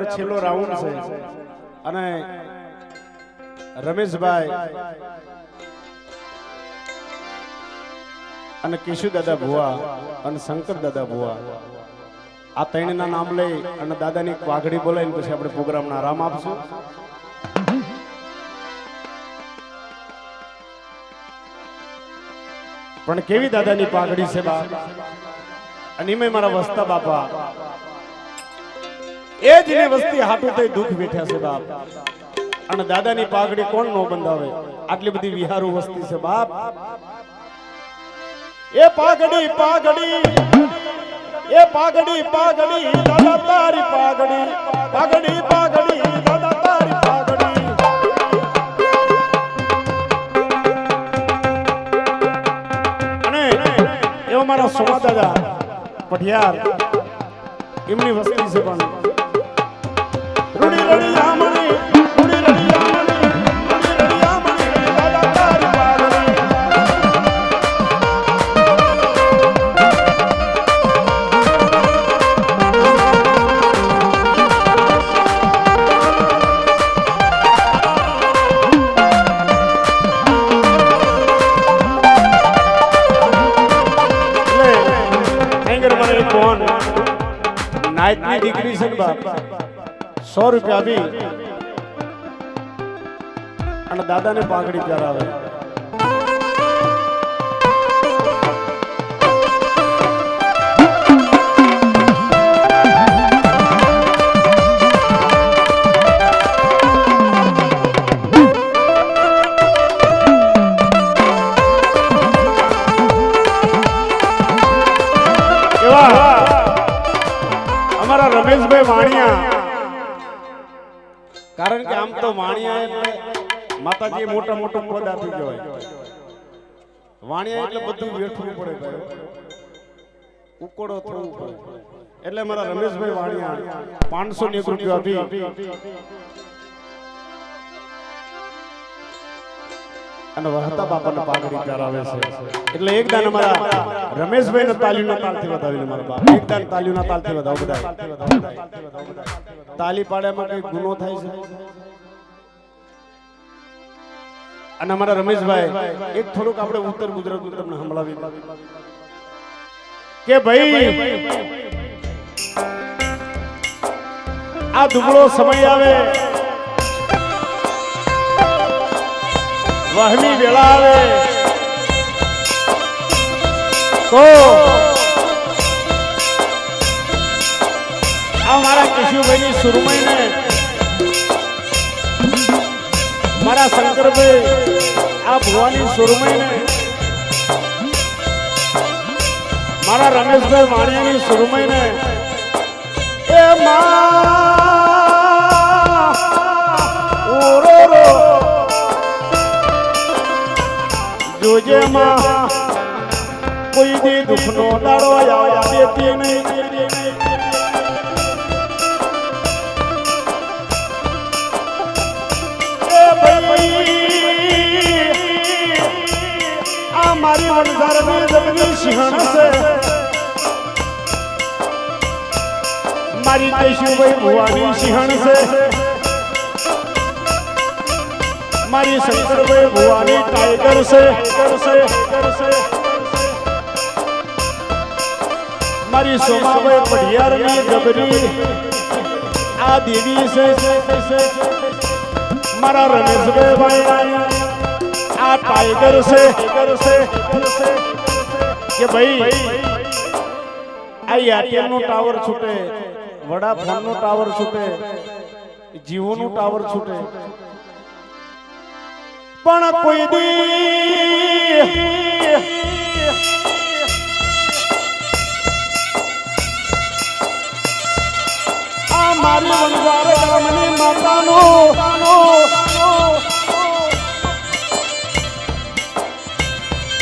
[SPEAKER 1] છેલ્લો રાઉન્ડ છે અને રમેશભાઈ અને કેશુ દાદા ભુવા અને શંકર દાદા ભુવા આ ત્રણના નામ લઈ અને દાદાની પાઘડી બોલાવીને પછી આપણે પ્રોગ્રામનો આરામ આપશું. પણ કેવી દાદાની પાઘડી છે બાપ અને એમાં મારા વસ્તા બાપા એ જ ને વસ્તી હાટું થઈ દુઃખ બેઠા છે બાપ અને દાદાની પાઘડી કોણ નો બંધાવે આટલી બધી વિહારુ વસ્તી છે બાપ. એ પાઘડી પાઘડી એ પાઘડી પાઘડી દાદા તારી પાઘડી પાઘડી પાઘડી દાદા તારી પાઘડી અને એવો મારા સોમા દાદા પઢિયાર એમની વસ્તી છે પણ રૂડી રડી આમણી રૂડી રડી આમણી રૂડી રડી આમણી દાદા તારી પાઘડી નાયતની દીકરી છે બાપ 100 રૂપિયા આપી અને દાદાને પાઘડી પહેરાવે. અમારા રમેશભાઈ વાણિયા કારણ કે આમ તો વાણિયા એટલે માતાજી મોટા મોટું પદ આપી જવાય વાણિયા એટલે બધું વેઠવું પડે ભાઈ ઉકોડો થવું પડે એટલે મારા રમેશભાઈ વાણિયા 501 રૂપિયા આપી અને વહતા બાપાને પાઘડી પહેરાવે છે એટલે એક દાન અમારા રમેશભાઈને તાલીના તાલથી વધાવીને મારા બાપ એક દાન તાલીના તાલથી વધાવો બધા તાલી પાડ્યામાં કઈ ગુનો થાય છે અને અમારા રમેશભાઈ એક થોડુંક આપણે ઉત્તર ગુજરાતનું તમને સંભળાવી કે ભાઈ આ દુબળો સમય આવે વહમી વેળા આવે તો આ મારા કેશુભાઈની સુરમઈને મારા શંકરભાઈ આ ભુવાની સુરમઈને મારા રમેશભાઈ વાણિયાની સુરમઈને એ જોજે માં કોઈ દી દુઃખનો દાડો આવવા દેતી નહીં એ ભાઈ આ મારી વણઝારની જગની સિંહણ છે મારી કેશુભાઈ ભુવાની સિંહણ છે મારી શંકરભાઈ ભુવાની ટાઈગર છે મારી સોમાભાઈ પઢિયારની જબરી આ દેવી છે મારા રમેશભાઈ આ ટાઈગર છે કે ભાઈ આ એરટેલ નું ટાવર છૂટે વડાફોન નું ટાવર છૂટે જીઓ નું ટાવર છૂટે પણ કોઈ દી આ મારી વણઝાર ગામની માતાનો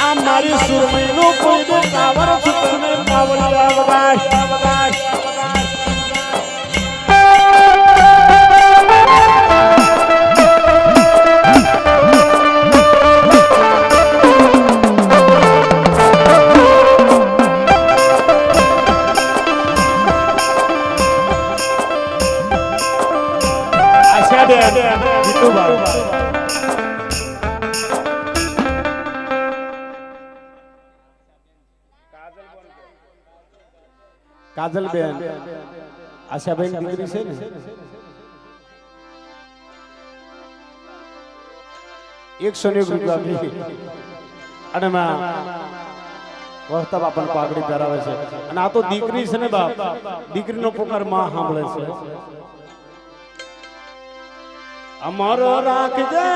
[SPEAKER 1] આ મારી સુરમઈનો કોઈ દી ટાવર છૂટને પાવડિયા વગાડ કાજલબેન આશાબેન દીકરી છે ને ₹101 અને વહતા બાપાને પાઘડી પહેરાવે છે અને આ તો દીકરી છે ને બાપ દીકરીનો પોકાર માં સાંભળે છે અમર રાખજે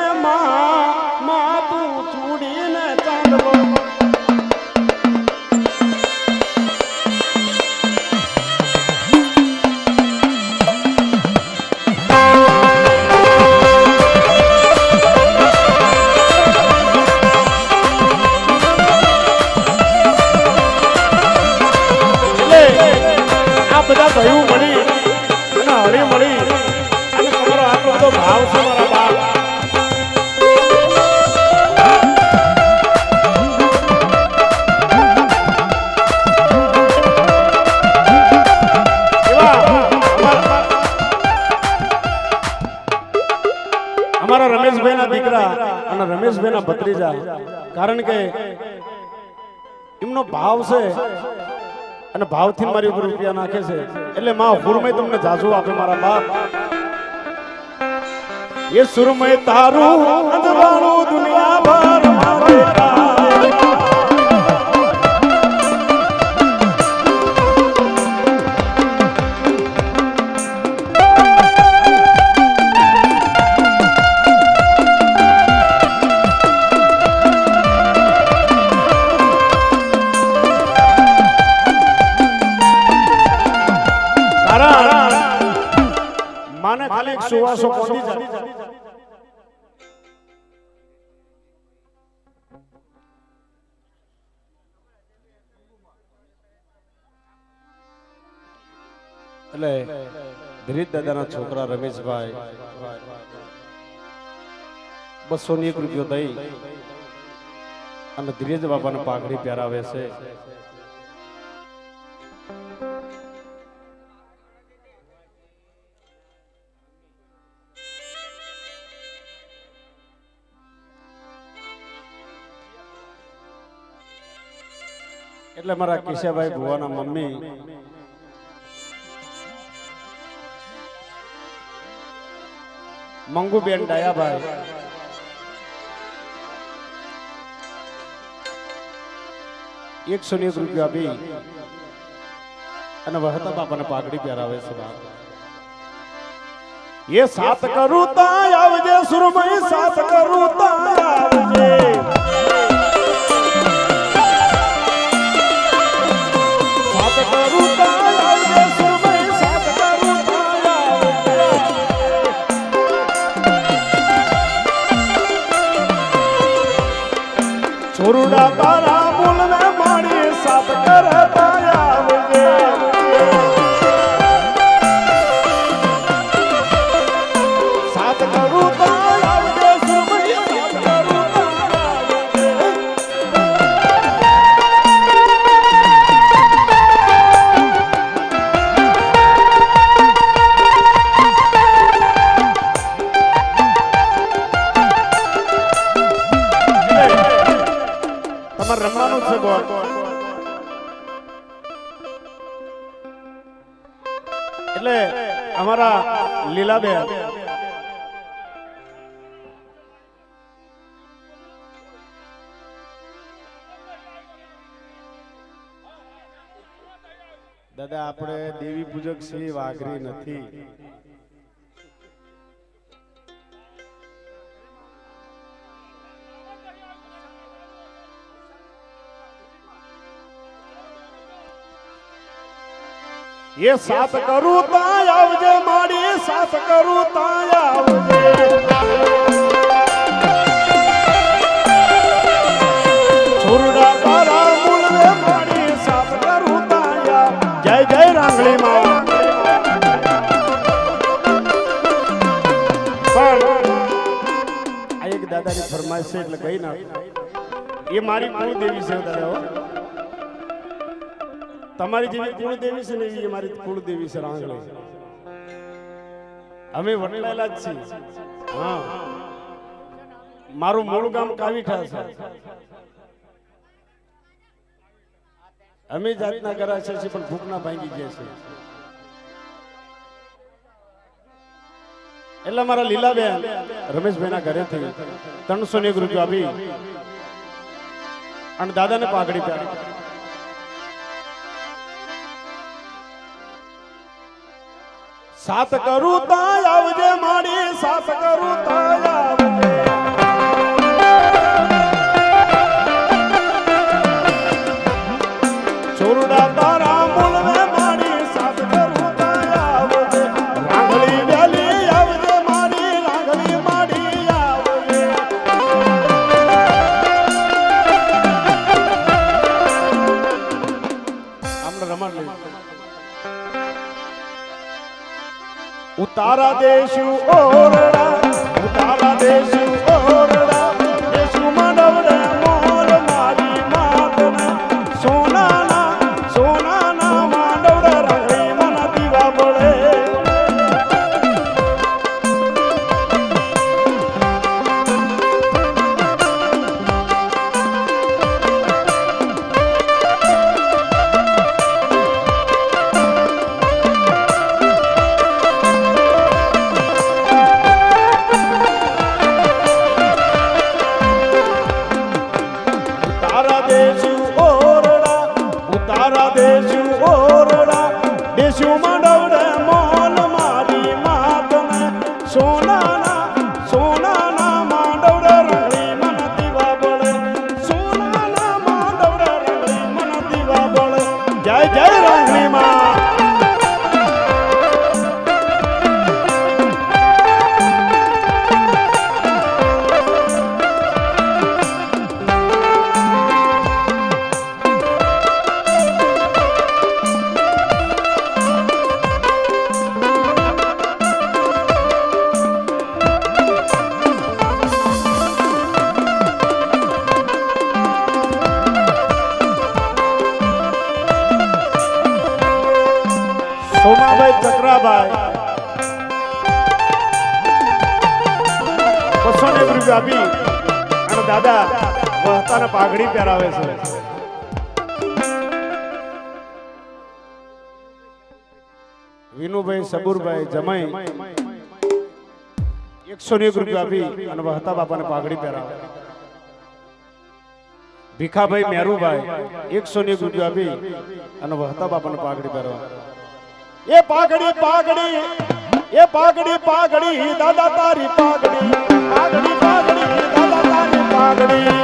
[SPEAKER 1] માં તું ચૂડીને ચાંદલો બધા ભયું મળી અને હળી મળી અને તમારો આટલો બધો ભાવ છે મારા બાપ અમારા રમેશભાઈ ના દીકરા અને રમેશભાઈ ના ભત્રીજા કારણ કે એમનો ભાવ છે અને ભાવથી મારી ઉપર રૂપિયા નાખે છે એટલે માં હુરમય તમને જાજુ આપે મારા બાપ એ સુરમય તારું અજવાળું દુનિયા ભર માને ખાલી સુવાસો પહોંચી જાય એટલે ધીરજ દાદાના છોકરા રમેશભાઈ 201 રૂપિયો દઈ અને ધીરેજ બાપાને પાઘડી પહેરાવે છે. એટલે મારા કિશાભાઈ ભુવાના મમ્મી મંગુબેન ડાયાભાઈ ₹101 આપી અને વહતા બાપાને પાઘડી પહેરાવે છે. એ સાત કરું તા આવજે સુરમઈ, સાત કરું તા આવજે, સાત કરું તા આવજે સુરમઈ, સાત કરું તા આવજે. છોરુડા તારા મૂલને માણી સાત કરતા આવજે. સાત કરું તા આવજે સુરમઈ, સાત કરું તા આવજે. તમારે રમવાનું છે ગોળ. એટલે અમારા લીલાબેન દાદા આપણે દેવી પૂજક છીએ, વાઘરી નથી. ये सात करूं ता आवजे माड़ी, सात करूं ता आवजे. छोरडा तारा मूलने माड़ी सात करूं ता आव. जय जय रांगली मां. પણ આ એક દાદાની ફરમાઈશ છે એટલે ગઈ ના. એ મારી કુળદેવી છે દાદા. તમારી જેવી કુળદેવી છે ને એ મારી કુળદેવી છે રાંગળી. અમે વડલાયેલા જ છીએ. હા, મારું મૂળ ગામ કાવીઠા છે. અમે જાતના કરા છે પણ ભૂખના ભાંગી ગયા છે. એટલે મારા લીલાબેન રમેશભાઈના ઘરેથી 301 રૂપિયા આપી અને દાદાને પાઘડી પહેરી. सात करूं ता आवजे माड़ी, सात करूं ता आवजे. छोरडा तारा मूल में माड़ी सात करूं ता आवजे. रांगली वेली आवजे माड़ी, रांगली माड़ी आवजे. हमने रमण ली. उतारा देशु ओरड़ा, उतारा देशु ओरड़ा, देशु मनवड़े मोल मारी मातना. सोना ना मांडवड़े रंगली मन दीवा बड़े. ભીખાભાઈ ચક્રાભાઈ 200 રૂપિયા આપી અને દાદા વહતાને પાઘડી પહેરાવે છે. વિનુભાઈ સબુરભાઈ જમાઈ 101 રૂપિયા આપી અને વહતા બાપાને પાઘડી પહેરાવે. ભીખાભાઈ મેરુભાઈ 101 રૂપિયા આપી અને વહતા બાપાને પાઘડી પહેરાવે. એ પાઘડી પાઘડી એ પાઘડી પાઘડી દાદા તારી પાઘડી પાઘડી પાઘડી દાદા તારી પાઘડી.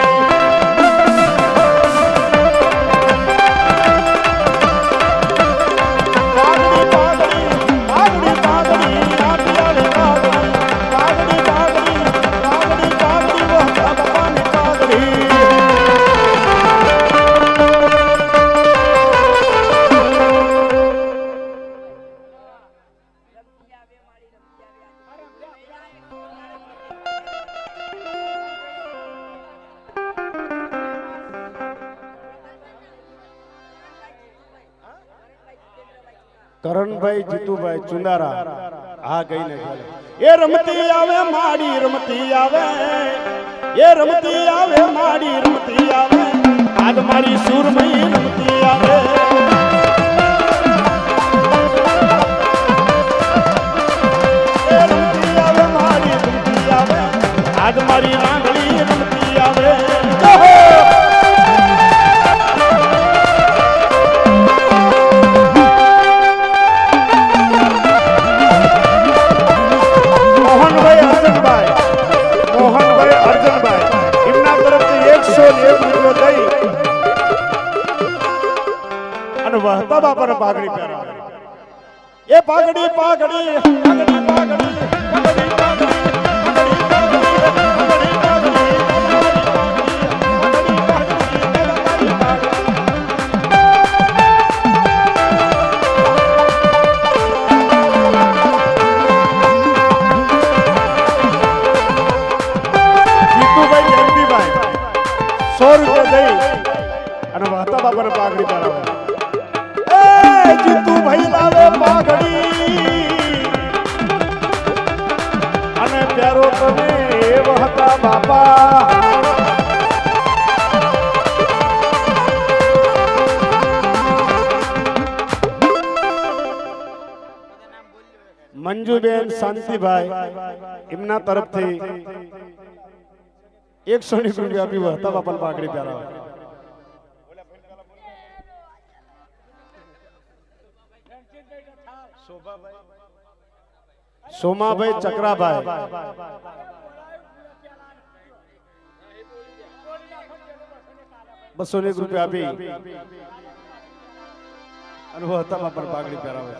[SPEAKER 1] કરણભાઈ જીતુભાઈ ચુંદારા હા કહીને એ રમતી આવે માડી રમતી આવે એ રમતી આવે માડી રમતી આવે આજ મારી સુરમઈ રમતી આવે. એ રમતી આવે માડી રમતી આવે આજ મારી રાંગડી રમતી આવે. વહતા બાપાને પાઘડી પહેરાવે. એ પાઘડી પાઘડી પાઘડી પાઘડી પાઘડી પાઘડી જીતુભાઈ જયંતિભાઈ 100 રૂપિયા દઈ અને વહતા બાપાને પાઘડી પહેરાવે. જીતુ ભાઈ લાવે પાઘડી અને પ્યારો તમે વહતા બાપા. મંજુબેન શાંતિભાઈ એમના તરફથી 100 રૂપિયા આપી વહતા બાપાને પાઘડી પહેરાવે. સોમાભાઈ ચક્રાભાઈ 201 રૂપિયા આપી અને વહતા બાપાને પાઘડી પહેરાવે.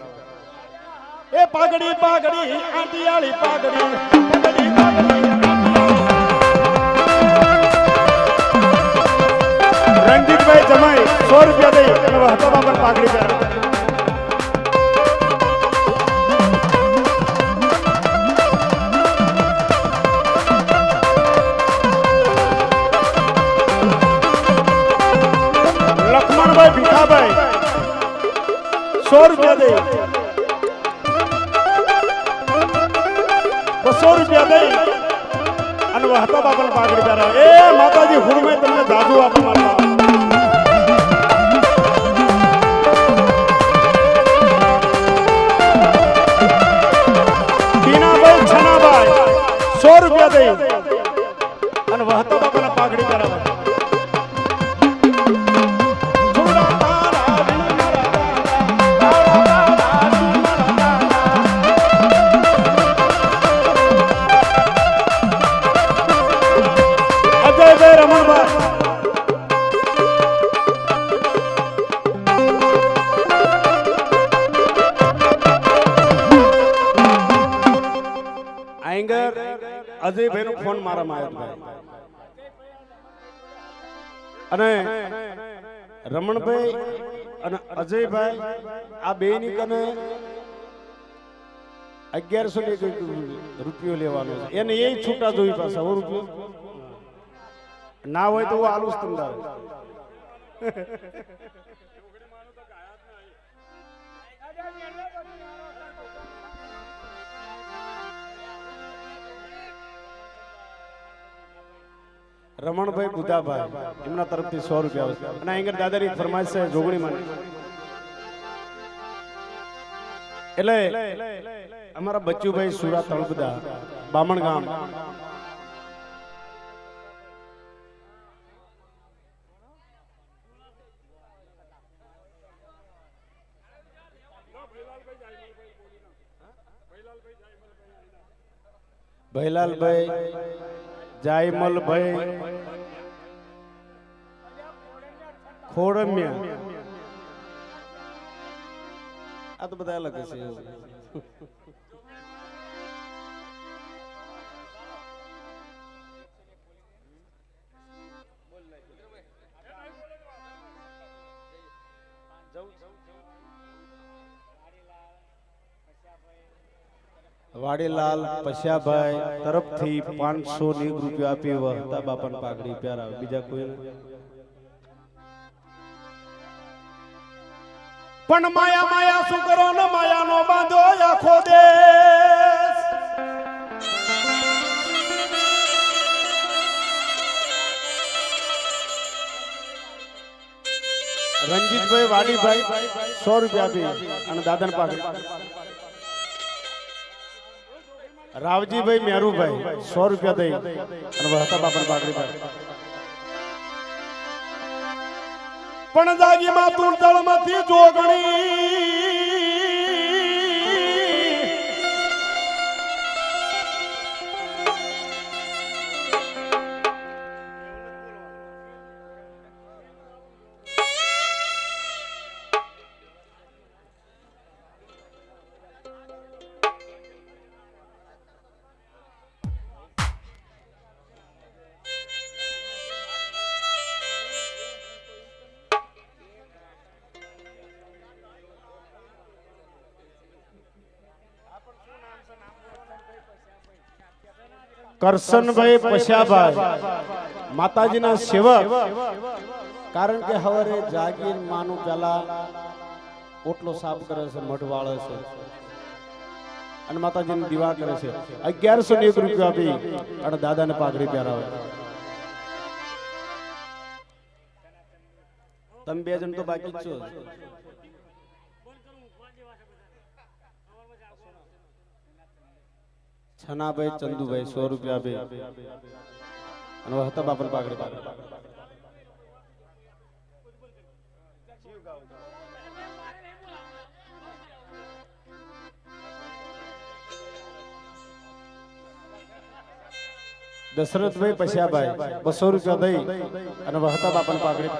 [SPEAKER 1] એ પાઘડી પાઘડી આંટીયાળી પાઘડી પાઘડી પાઘડી રણજીતભાઈ જમાઈ 100 રૂપિયા દઈ અને વહતા બાપાને પાઘડી પહેરાવે. ભીખાભાઈ 100 રૂપિયા દઈ 200 રૂપિયા દઈ અને વહતા બાપાને પાઘડી પહેરાવે. એ માતાજી હુરમે તમને જાદુ આપો મારા. ટીનાભાઈ છનાભાઈ 100 રૂપિયા દઈ અને વહતા બાપાને પાઘડી પહેરાવે. અજયભાઈ નો ફોન મારામાં આવ્યો અને રમણભાઈ અને અજયભાઈ આ બે ની કને 1100 રૂપિયો લેવાનો છે. એને એ છૂટા જોઈ પાછા 100 રૂપિયો ના હોય તો હું આલુસ તમને. રમણભાઈ બુધાભાઈ એમના તરફથી 100 રૂપિયા આવશે અને અહીં દાદાની ફરમાઈશ છે જોગણી માં એટલે અમારા બચ્ચુભાઈ સુરા તળબદા બામણ ગામ ભૈલાલભાઈ જાયમલભાઈ ખોડમિયા આ તો બધા અલગ છે વાડીલાલ પશ્યાભાઈ તરફથી 500 રૂપિયા આપી વહતા બાપાને પાઘડી પ્યારા બીજા કોઈ પણ માયા માયા શું કરો ને માયાનો બાંધો આખો દેશ રંજીતભાઈ વાડીભાઈ 100 રૂપિયા આપી અને દાદાને પાઘડી રાવજીભાઈ મેરુભાઈ 100 રૂપિયા દઈ અને વહતા બાપાને પાઘડી પણ જાગીમાં તું તળમાંથી જોગણી કરશનભાઈ પશ્યાભાઈ માતાજીના સેવક કારણ કે હવારે જાગીર માનું પેલા ઓટલો સાફ કરે છે મઢ વાળે છે અને માતાજીની દીવા કરે છે 1101 રૂપિયા આપી અને દાદાને પાઘડી પહેરાવે તમે બે જણ તો બાકી જ છો છનાભાઈ ચંદુભાઈ 100 રૂપિયા આપે અને વહતા બાપન પાઘડી દશરથભાઈ પશ્યાભાઈ 200 રૂપિયા દઈ અને વહતા બાપન પાઘડી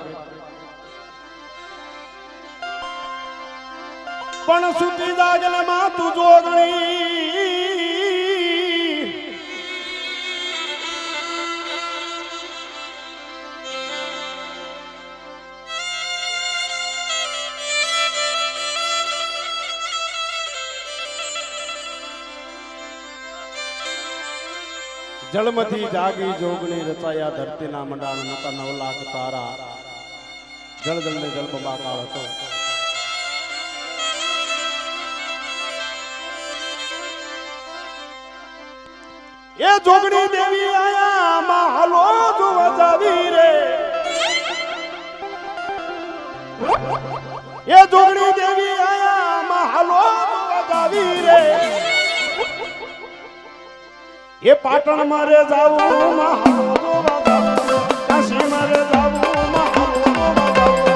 [SPEAKER 1] પણ સુતી જાગલમાં તું જોગણી જળમથી જાગી જોગણી રચાયા ધરતીના મંડાણ નતા 9 લાખ તારા જળ જળને જળ બંબાકાર હતો એ જોગણી દેવી આયા મહાલો જોવા જાવી રે એ જોગણી દેવી આયા મહાલો જોવા જાવી રે એ પાટણ મારે જાવું મહાલો જોવા જાવું કાશી મારે જાવું મહાલો જોવા જાવું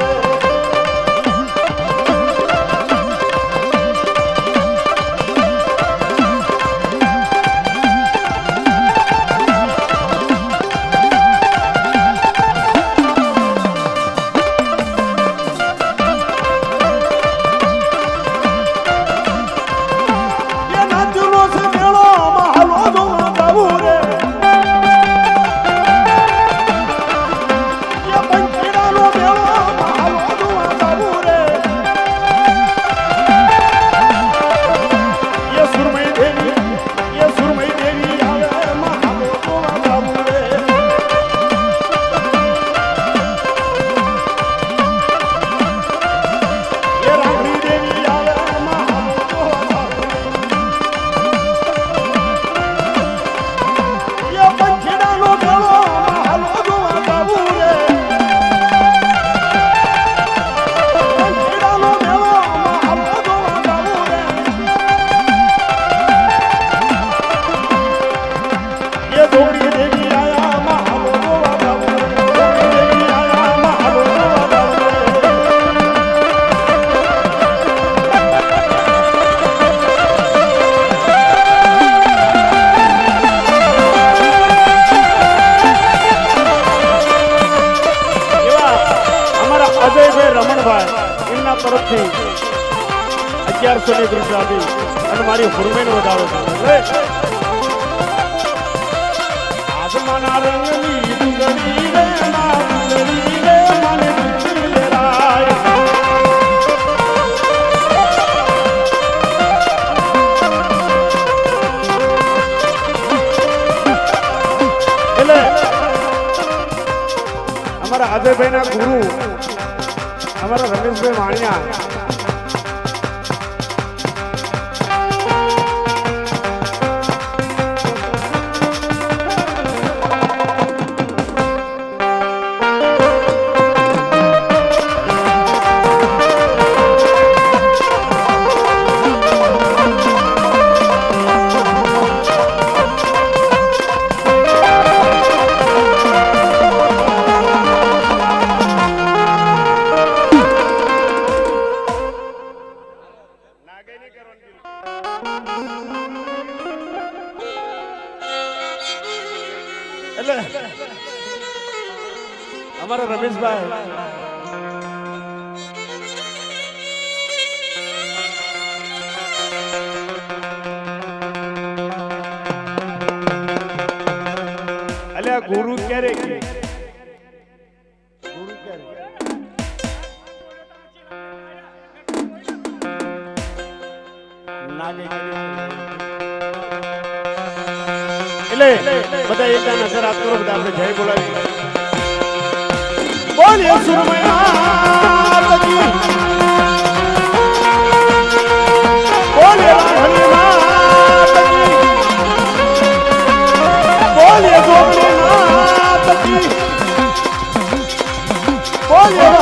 [SPEAKER 1] 1100 ની દૃષ્ટિ આપી અને મારી હુરમેનો વધારો કરે આસમાના રંગની ડુંગળી રે ના ડુંગળી રે મને ડુંગળી રાય એટલે અમારા અજયભાઈ ના ગુરુ અમારા રમેશભાઈ માણિયા એટલે અમારા રમેશભાઈ અલ્યા ગુરુ ક્યારે ગુરુ ક્યારે નાગે એટલે બધા એકદમ નજર આપ કરો બધા આપણે જય બોલાવી બોલીએ સુરમૈયા તકી બોલીએ રાઘણીના તકી બોલીએ ગોપીના તકી બોલીએ